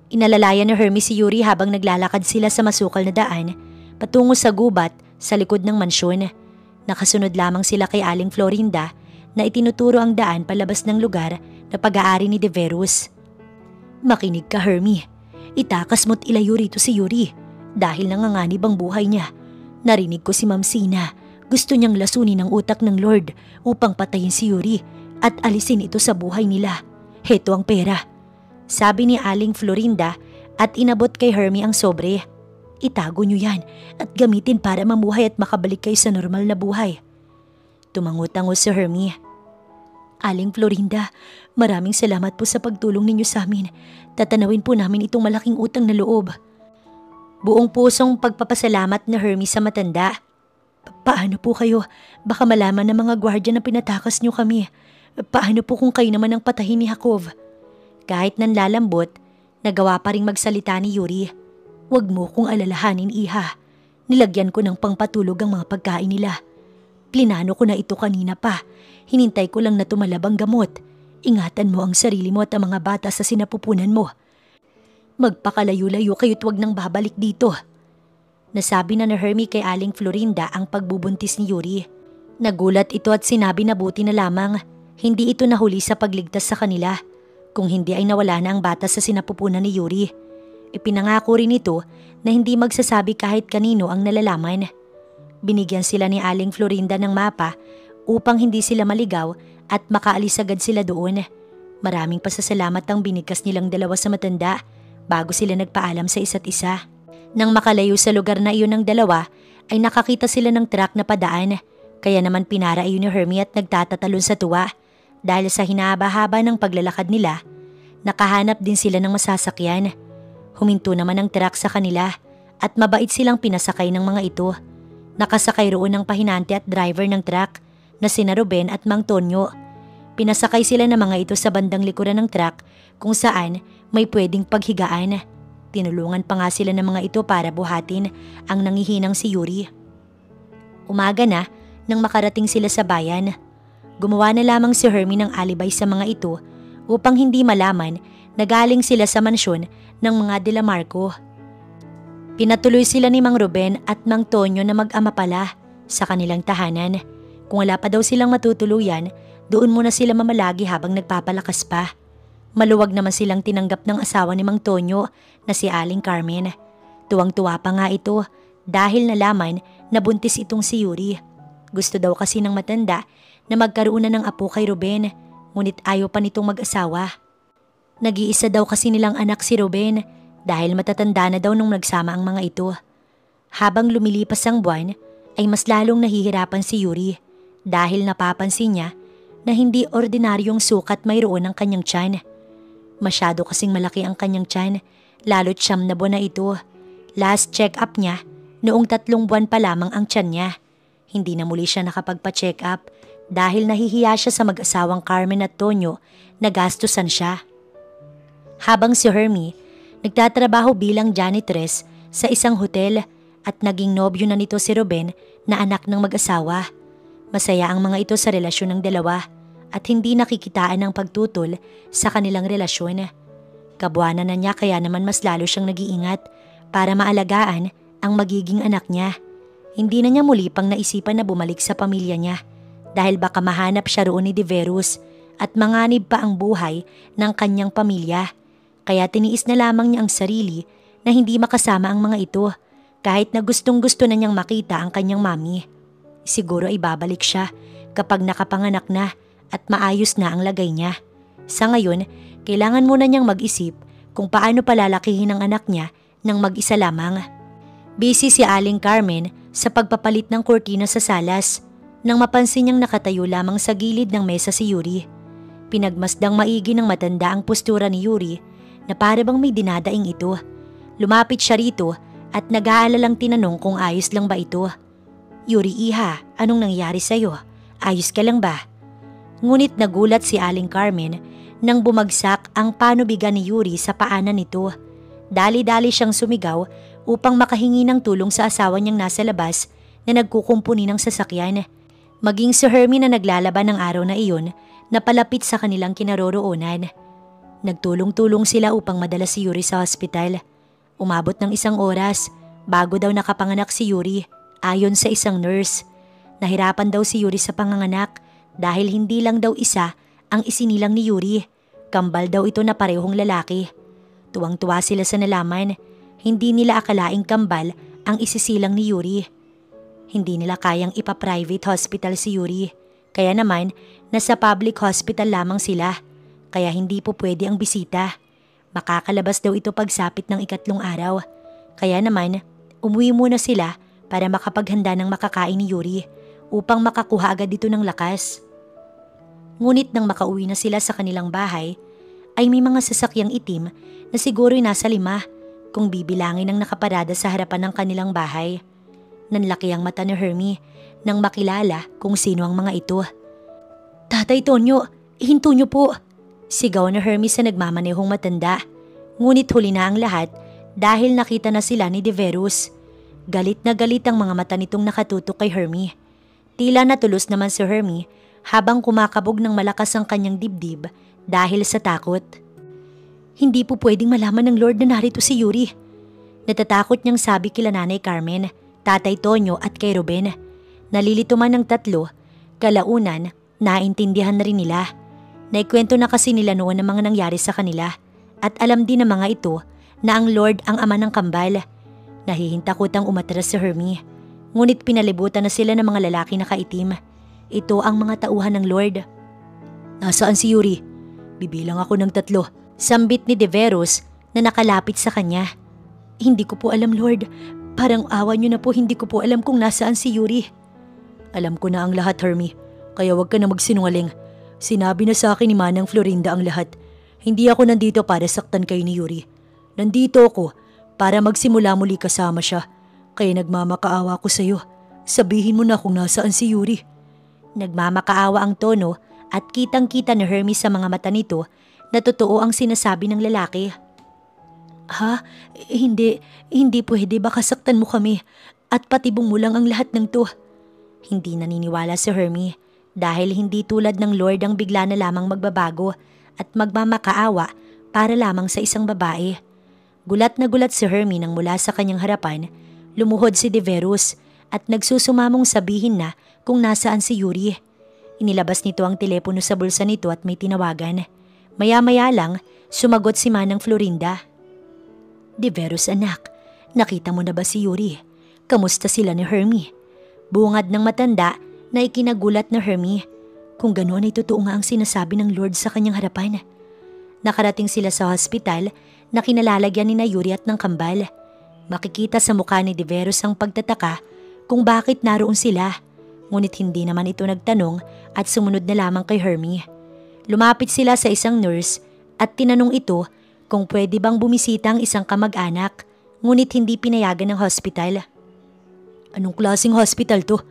Inalalayan ni Hermie si Yuri habang naglalakad sila sa masukal na daan patungo sa gubat sa likod ng mansyon. Nakasunod lamang sila kay Aling Florinda na itinuturo ang daan palabas ng lugar na pag-aari ni Deverus. Makinig ka, Hermie. Itakas mo't ilayo rito si Yuri dahil nanganganib ang buhay niya. Narinig ko si Ma'am Sina. Gusto niyang lasunin ang utak ng Lord upang patayin si Yuri at alisin ito sa buhay nila. Heto ang pera. Sabi ni Aling Florinda at inabot kay Hermie ang sobre. Itago niyo yan at gamitin para mamuhay at makabalik kayo sa normal na buhay. Tumangot-tango si Hermie. Aling Florinda, maraming salamat po sa pagtulong ninyo sa amin. Tatanawin po namin itong malaking utang na loob. Buong pusong pagpapasalamat na Hermie sa matanda. Paano po kayo? Baka malaman ng mga gwardya na pinatakas niyo kami. Paano po kung kayo naman ang patahin ni Jakov? Kahit nanlalambot, nagawa pa ring magsalita ni Yuri. Huwag mo kong alalahanin, iha. Nilagyan ko ng pangpatulog ang mga pagkain nila. Plinano ko na ito kanina pa. Hinintay ko lang na tumalab ang gamot. Ingatan mo ang sarili mo at ang mga bata sa sinapupunan mo. Magpakalayo-layo kayo't huwag nang babalik dito. Nasabi na ni Hermie kay Aling Florinda ang pagbubuntis ni Yuri. Nagulat ito at sinabi na buti na lamang. Hindi ito nahuli sa pagligtas sa kanila. Kung hindi ay nawala na ang bata sa sinapupunan ni Yuri. Ipinangako rin ito na hindi magsasabi kahit kanino ang nalalaman. Binigyan sila ni Aling Florinda ng mapa upang hindi sila maligaw at makaalis agad sila doon. Maraming pasasalamat ang binigkas nilang dalawa sa matanda bago sila nagpaalam sa isa't isa. Nang makalayo sa lugar na iyon ng dalawa ay nakakita sila ng truck na padaan. Kaya naman pinara iyon ni Hermie at nagtatatalon sa tuwa. Dahil sa hinahaba-haba ng paglalakad nila, nakahanap din sila ng masasakyan. Huminto naman ang truck sa kanila at mabait silang pinasakay ng mga ito. Nakasakay roon ang pahinante at driver ng truck na sina Ruben at Mang Tonyo. Pinasakay sila ng mga ito sa bandang likuran ng truck kung saan may pwedeng paghigaan. Tinulungan pa nga sila ng mga ito para buhatin ang nangihinang si Yuri. Umaga na nang makarating sila sa bayan. Gumawa na lamang si Hermie ng alibay sa mga ito upang hindi malaman na galing sila sa mansyon ng mga De La Marco. Pinatuloy sila ni Mang Ruben at Mang Tonyo na mag-ama pala sa kanilang tahanan. Kung wala pa daw silang matutuluyan, doon muna sila mamalagi habang nagpapalakas pa. Maluwag naman silang tinanggap ng asawa ni Mang Tonyo na si Aling Carmen. Tuwang-tuwa pa nga ito dahil nalaman na buntis itong si Yuri. Gusto daw kasi ng matanda na magkaroon na ng apo kay Ruben, ngunit ayaw pa nitong mag-asawa. Nag-iisa daw kasi nilang anak si Ruben dahil matatanda na daw nung nagsama ang mga ito. Habang lumilipas ang buwan ay mas lalong nahihirapan si Yuri dahil napapansin niya na hindi ordinaryong sukat mayroon ang kanyang tiyan. Masyado kasing malaki ang kanyang tiyan, lalo't 9 na buwan na ito. Last check-up niya, noong 3 buwan pa lamang ang tiyan niya. Hindi na muli siya nakapagpa-check up dahil nahihiya siya sa mag-asawang Carmen at Tonyo na gastusan siya. Habang si Hermie, nagtatrabaho bilang janitress sa isang hotel at naging nobyo na nito si Ruben na anak ng mag-asawa. Masaya ang mga ito sa relasyon ng dalawa at hindi nakikitaan ng pagtutol sa kanilang relasyon. Kabuanan na niya kaya naman mas lalo siyang nag-iingat para maalagaan ang magiging anak niya. Hindi na niya muli pang naisipan na bumalik sa pamilya niya dahil baka mahanap siya roon ni Deverus at manganib pa ang buhay ng kanyang pamilya. Kaya tiniis na lamang niya ang sarili na hindi makasama ang mga ito kahit na gustong-gusto na niyang makita ang kanyang mami. Siguro ay babalik siya kapag nakapanganak na at maayos na ang lagay niya. Sa ngayon, kailangan muna niyang mag-isip kung paano palalakihin ang anak niya ng mag-isa lamang. Busy si Aling Carmen sa pagpapalit ng kurtina sa salas nang mapansin niyang nakatayo lamang sa gilid ng mesa si Yuri. Pinagmasdang maigi ng matanda ang postura ni Yuri na para bang may dinadaing ito. Lumapit siya rito at nag-aalalang tinanong kung ayos lang ba ito. Yuri, iha, anong nangyari sa'yo? Ayos ka lang ba? Ngunit nagulat si Aling Carmen nang bumagsak ang panubigan ni Yuri sa paanan nito. Dali-dali siyang sumigaw upang makahingi ng tulong sa asawa niyang nasa labas na nagkukumpuni ng sasakyan. Maging si Hermie na naglalaban ng araw na iyon na palapit sa kanilang kinaroroonan. Nagtulong-tulong sila upang madala si Yuri sa hospital. Umabot ng 1 oras bago daw nakapanganak si Yuri ayon sa isang nurse. Nahirapan daw si Yuri sa panganganak dahil hindi lang daw isa ang isinilang ni Yuri. Kambal daw ito na parehong lalaki. Tuwang-tuwa sila sa nalaman. Hindi nila akalaing kambal ang isisilang ni Yuri. Hindi nila kayang ipa-private hospital si Yuri. Kaya naman, nasa public hospital lamang sila. Kaya hindi po pwede ang bisita. Makakalabas daw ito pagsapit ng 3 araw. Kaya naman, umuwi muna sila para makapaghanda ng makakain ni Yuri upang makakuha agad dito ng lakas. Ngunit nang makauwi na sila sa kanilang bahay, ay may mga sasakyang itim na siguro nasa 5 kung bibilangin ang nakaparada sa harapan ng kanilang bahay. Nanlaki ang mata ni Hermie nang makilala kung sino ang mga ito. "Tatay Tonyo, hinto niyo po!" Sigaw ni Hermie sa nagmamanehong matanda. Ngunit huli na ang lahat dahil nakita na sila ni Deverus. Galit na galit ang mga mata nitong nakatutok kay Hermie. Tila natulos naman si Hermie habang kumakabog ng malakas ang kanyang dibdib dahil sa takot. "Hindi po pwedeng malaman ng Lord na narito si Yuri." Natatakot niyang sabi kila Nanay Carmen, Tatay Tonyo at kay Ruben. Nalilito man ng tatlo, kalaunan naintindihan na rin nila. Naikwento na kasi nila noon ang mga nangyari sa kanila at alam din ng mga ito na ang Lord ang ama ng kambal. Nahihintakotang umatras si Hermie. Ngunit pinalibutan na sila ng mga lalaki na kaitim. Ito ang mga tauhan ng Lord. "Nasaan si Yuri?" "Bibilang ako ng 3. Sambit ni Deverus na nakalapit sa kanya. "Hindi ko po alam, Lord. Parang awa niyo na po, hindi ko po alam kung nasaan si Yuri." "Alam ko na ang lahat, Hermie. Kaya wag ka na magsinungaling. Sinabi na sa akin ni Manang Florinda ang lahat. Hindi ako nandito para saktan kayo ni Yuri. Nandito ako para magsimula muli kasama siya. Kaya nagmamakaawa ko sa'yo. Sabihin mo na kung nasaan si Yuri." Nagmamakaawa ang tono at kitang-kita ni Hermie sa mga mata nito na totoo ang sinasabi ng lalaki. "Ha? Hindi pwede, baka saktan mo kami at patibong mo lang ang lahat ng to." Hindi naniniwala si Hermie dahil hindi tulad ng Lord ang bigla na lamang magbabago at magmamakaawa para lamang sa isang babae. Gulat na gulat si Hermie nang mula sa kanyang harapan, lumuhod si Deverus at nagsusumamong sabihin na kung nasaan si Yuri. Inilabas nito ang telepono sa bulsa nito at may tinawagan. Maya-maya lang, sumagot si Manang Florinda. "Deverus anak, nakita mo na ba si Yuri? Kamusta sila ni Hermie?" Bungad ng matanda na ikinagulat na Hermie. Kung ganoon ay totoo nga ang sinasabi ng Lord sa kanyang harapan. Nakarating sila sa hospital na kinalalagyan ni na Yuri at ng kambal. Makikita sa mukha ni Deverus ang pagtataka kung bakit naroon sila. Ngunit hindi naman ito nagtanong at sumunod na lamang kay Hermie. Lumapit sila sa isang nurse at tinanong ito kung pwede bang bumisita ang isang kamag-anak, ngunit hindi pinayagan ng hospital. "Anong klaseng hospital to?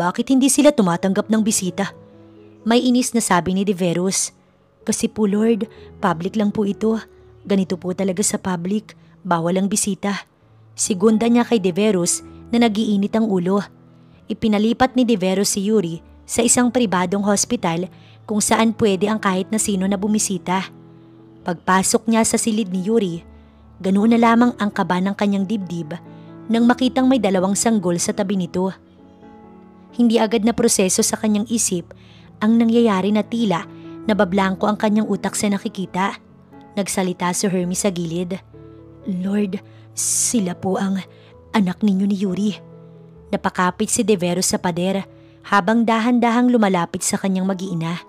Bakit hindi sila tumatanggap ng bisita?" May inis na sabi ni Deverus. "Kasi po Lord, public lang po ito. Ganito po talaga sa public, bawal ang bisita." Segunda niya kay Deverus na nagiinit ang ulo. Ipinalipat ni Deverus si Yuri sa isang pribadong hospital kung saan pwede ang kahit na sino na bumisita. Pagpasok niya sa silid ni Yuri, ganoon na lamang ang kaba ng kanyang dibdib nang makitang may 2 sanggol sa tabi nito. Hindi agad na proseso sa kanyang isip ang nangyayari na tila nabablangko ang kanyang utak sa nakikita. Nagsalita si Hermie sa gilid. "Lord, sila po ang anak ninyo ni Yuri." Napakapit si Deverus sa pader habang dahan-dahang lumalapit sa kanyang mag-iina.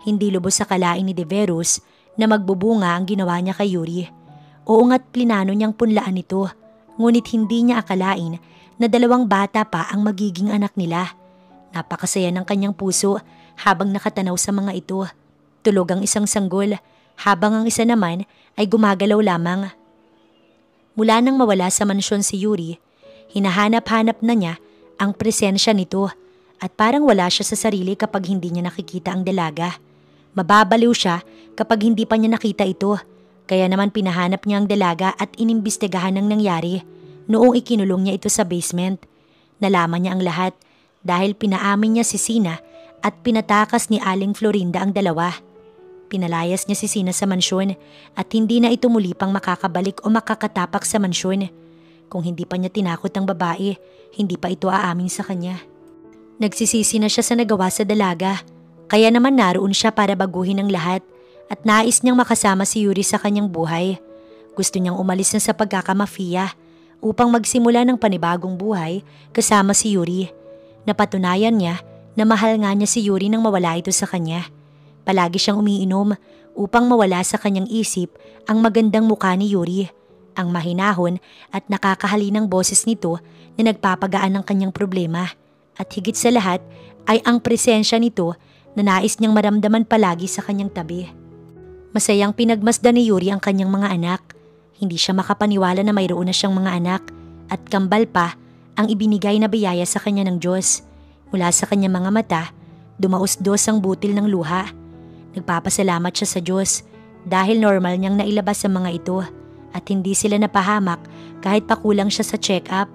Hindi lubos sa kalain ni Deverus na magbubunga ang ginawa niya kay Yuri. Oo nga't plinano niyang punlaan ito, ngunit hindi niya akalain na 2 bata pa ang magiging anak nila. Napakasaya ng kanyang puso habang nakatanaw sa mga ito. Tulog ang isang sanggol habang ang isa naman ay gumagalaw lamang. Mula nang mawala sa mansyon si Yuri, hinahanap-hanap na niya ang presensya nito at parang wala siya sa sarili kapag hindi niya nakikita ang dalaga. Mababaliw siya kapag hindi pa niya nakita ito, kaya naman pinahanap niya ang dalaga at inimbestigahan ang nangyari noong ikinulong niya ito sa basement. Nalaman niya ang lahat dahil pinaamin niya si Sina at pinatakas ni Aling Florinda ang 2. Pinalayas niya si Sina sa mansyon at hindi na ito muli pang makakabalik o makakatapak sa mansyon. Kung hindi pa niya tinakot ang babae, hindi pa ito aamin sa kanya. Nagsisisi na siya sa nagawa sa dalaga, kaya naman naroon siya para baguhin ang lahat at nais niyang makasama si Yuri sa kanyang buhay. Gusto niyang umalis na sa pagkakamafiya upang magsimula ng panibagong buhay kasama si Yuri. Napatunayan niya na mahal nga niya si Yuri nang mawala ito sa kanya. Palagi siyang umiinom upang mawala sa kanyang isip ang magandang mukha ni Yuri, ang mahinahon at nakakahalinang boses nito na nagpapagaan ng kanyang problema, at higit sa lahat ay ang presensya nito na nais niyang maramdaman palagi sa kanyang tabi. Masayang pinagmasdan ni Yuri ang kanyang mga anak. Hindi siya makapaniwala na mayroon na siyang mga anak at kambal pa ang ibinigay na biyaya sa kanya ng Diyos. Mula sa kanyang mga mata, dumausdos ang butil ng luha. Nagpapasalamat siya sa Diyos dahil normal niyang nailabas ang mga ito at hindi sila napahamak kahit pakulang siya sa check-up.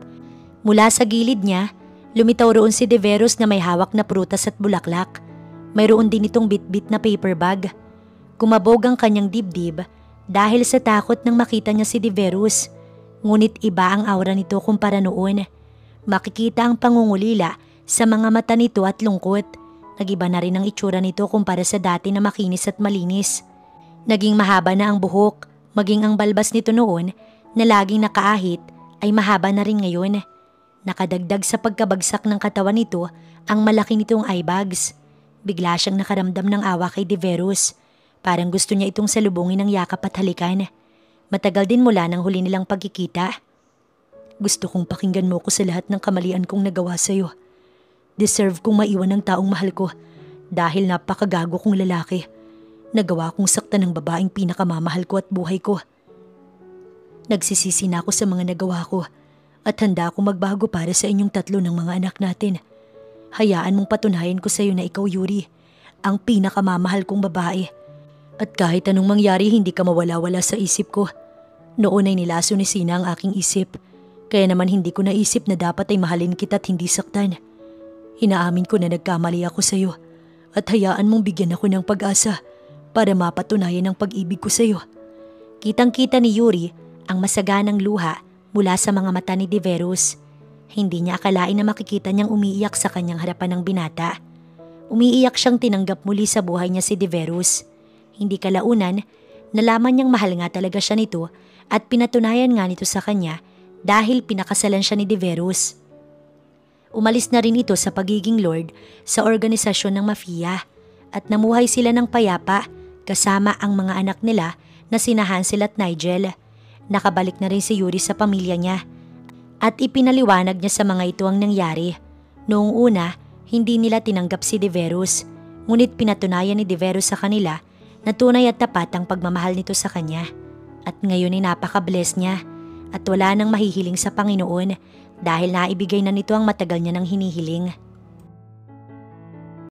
Mula sa gilid niya, lumitaw roon si Deverus na may hawak na prutas at bulaklak. Mayroon din itong bitbit na paper bag. Kumabog ang kanyang dibdib dahil sa takot nang makita niya si Deverus. Ngunit iba ang aura nito kumpara noon. Makikita ang pangungulila sa mga mata nito at lungkot. Nagiba na rin ang itsura nito kumpara sa dati na makinis at malinis. Naging mahaba na ang buhok, maging ang balbas nito noon na laging nakaahit ay mahaba na rin ngayon. Nakadagdag sa pagkabagsak ng katawan nito ang malaki nitong eye bags. Bigla siyang nakaramdam ng awa kay Deverus. Parang gusto niya itong salubungin ng yakap at halikan. Matagal din mula ng huli nilang pagkikita. Gusto kong pakinggan mo ko sa lahat ng kamalian kong nagawa sa'yo. Deserve kong maiwan ng taong mahal ko dahil napakagago kong lalaki. Nagawa kong saktan ng babaeng pinakamamahal ko at buhay ko. Nagsisisi na ako sa mga nagawa ko at handa akong magbago para sa inyong tatlo ng mga anak natin. Hayaan mong patunayan ko sa iyo na ikaw, Yuri, ang pinakamamahal kong babae. At kahit anong mangyari, hindi ka mawala-wala sa isip ko. Noon ay nilaso ni Sina ang aking isip, kaya naman hindi ko naisip na dapat ay mahalin kita at hindi saktan. Inaamin ko na nagkamali ako sa iyo at hayaan mong bigyan ako ng pag-asa para mapatunayan ang pag-ibig ko sa iyo. Kitang-kita ni Yuri ang masaganang luha mula sa mga mata ni Deverus. Hindi niya akalain na makikita niyang umiiyak sa kanyang harapan ng binata. Umiiyak siyang tinanggap muli sa buhay niya si Deverus. Hindi kalaunan, nalaman niyang mahal nga talaga siya nito at pinatunayan nga nito sa kanya dahil pinakasalan siya ni Deverus. Umalis na rin ito sa pagiging lord sa organisasyon ng mafia at namuhay sila ng payapa kasama ang mga anak nila na sina Hansel at Nigel. Nakabalik na rin si Yuri sa pamilya niya at ipinaliwanag niya sa mga ito ang nangyari. Noong una, hindi nila tinanggap si Deverus, ngunit pinatunayan ni Deverus sa kanila na tunay at tapat ang pagmamahal nito sa kanya. At ngayon ay napaka-bless niya at wala nang mahihiling sa Panginoon dahil naibigay na nito ang matagal niya nang hinihiling.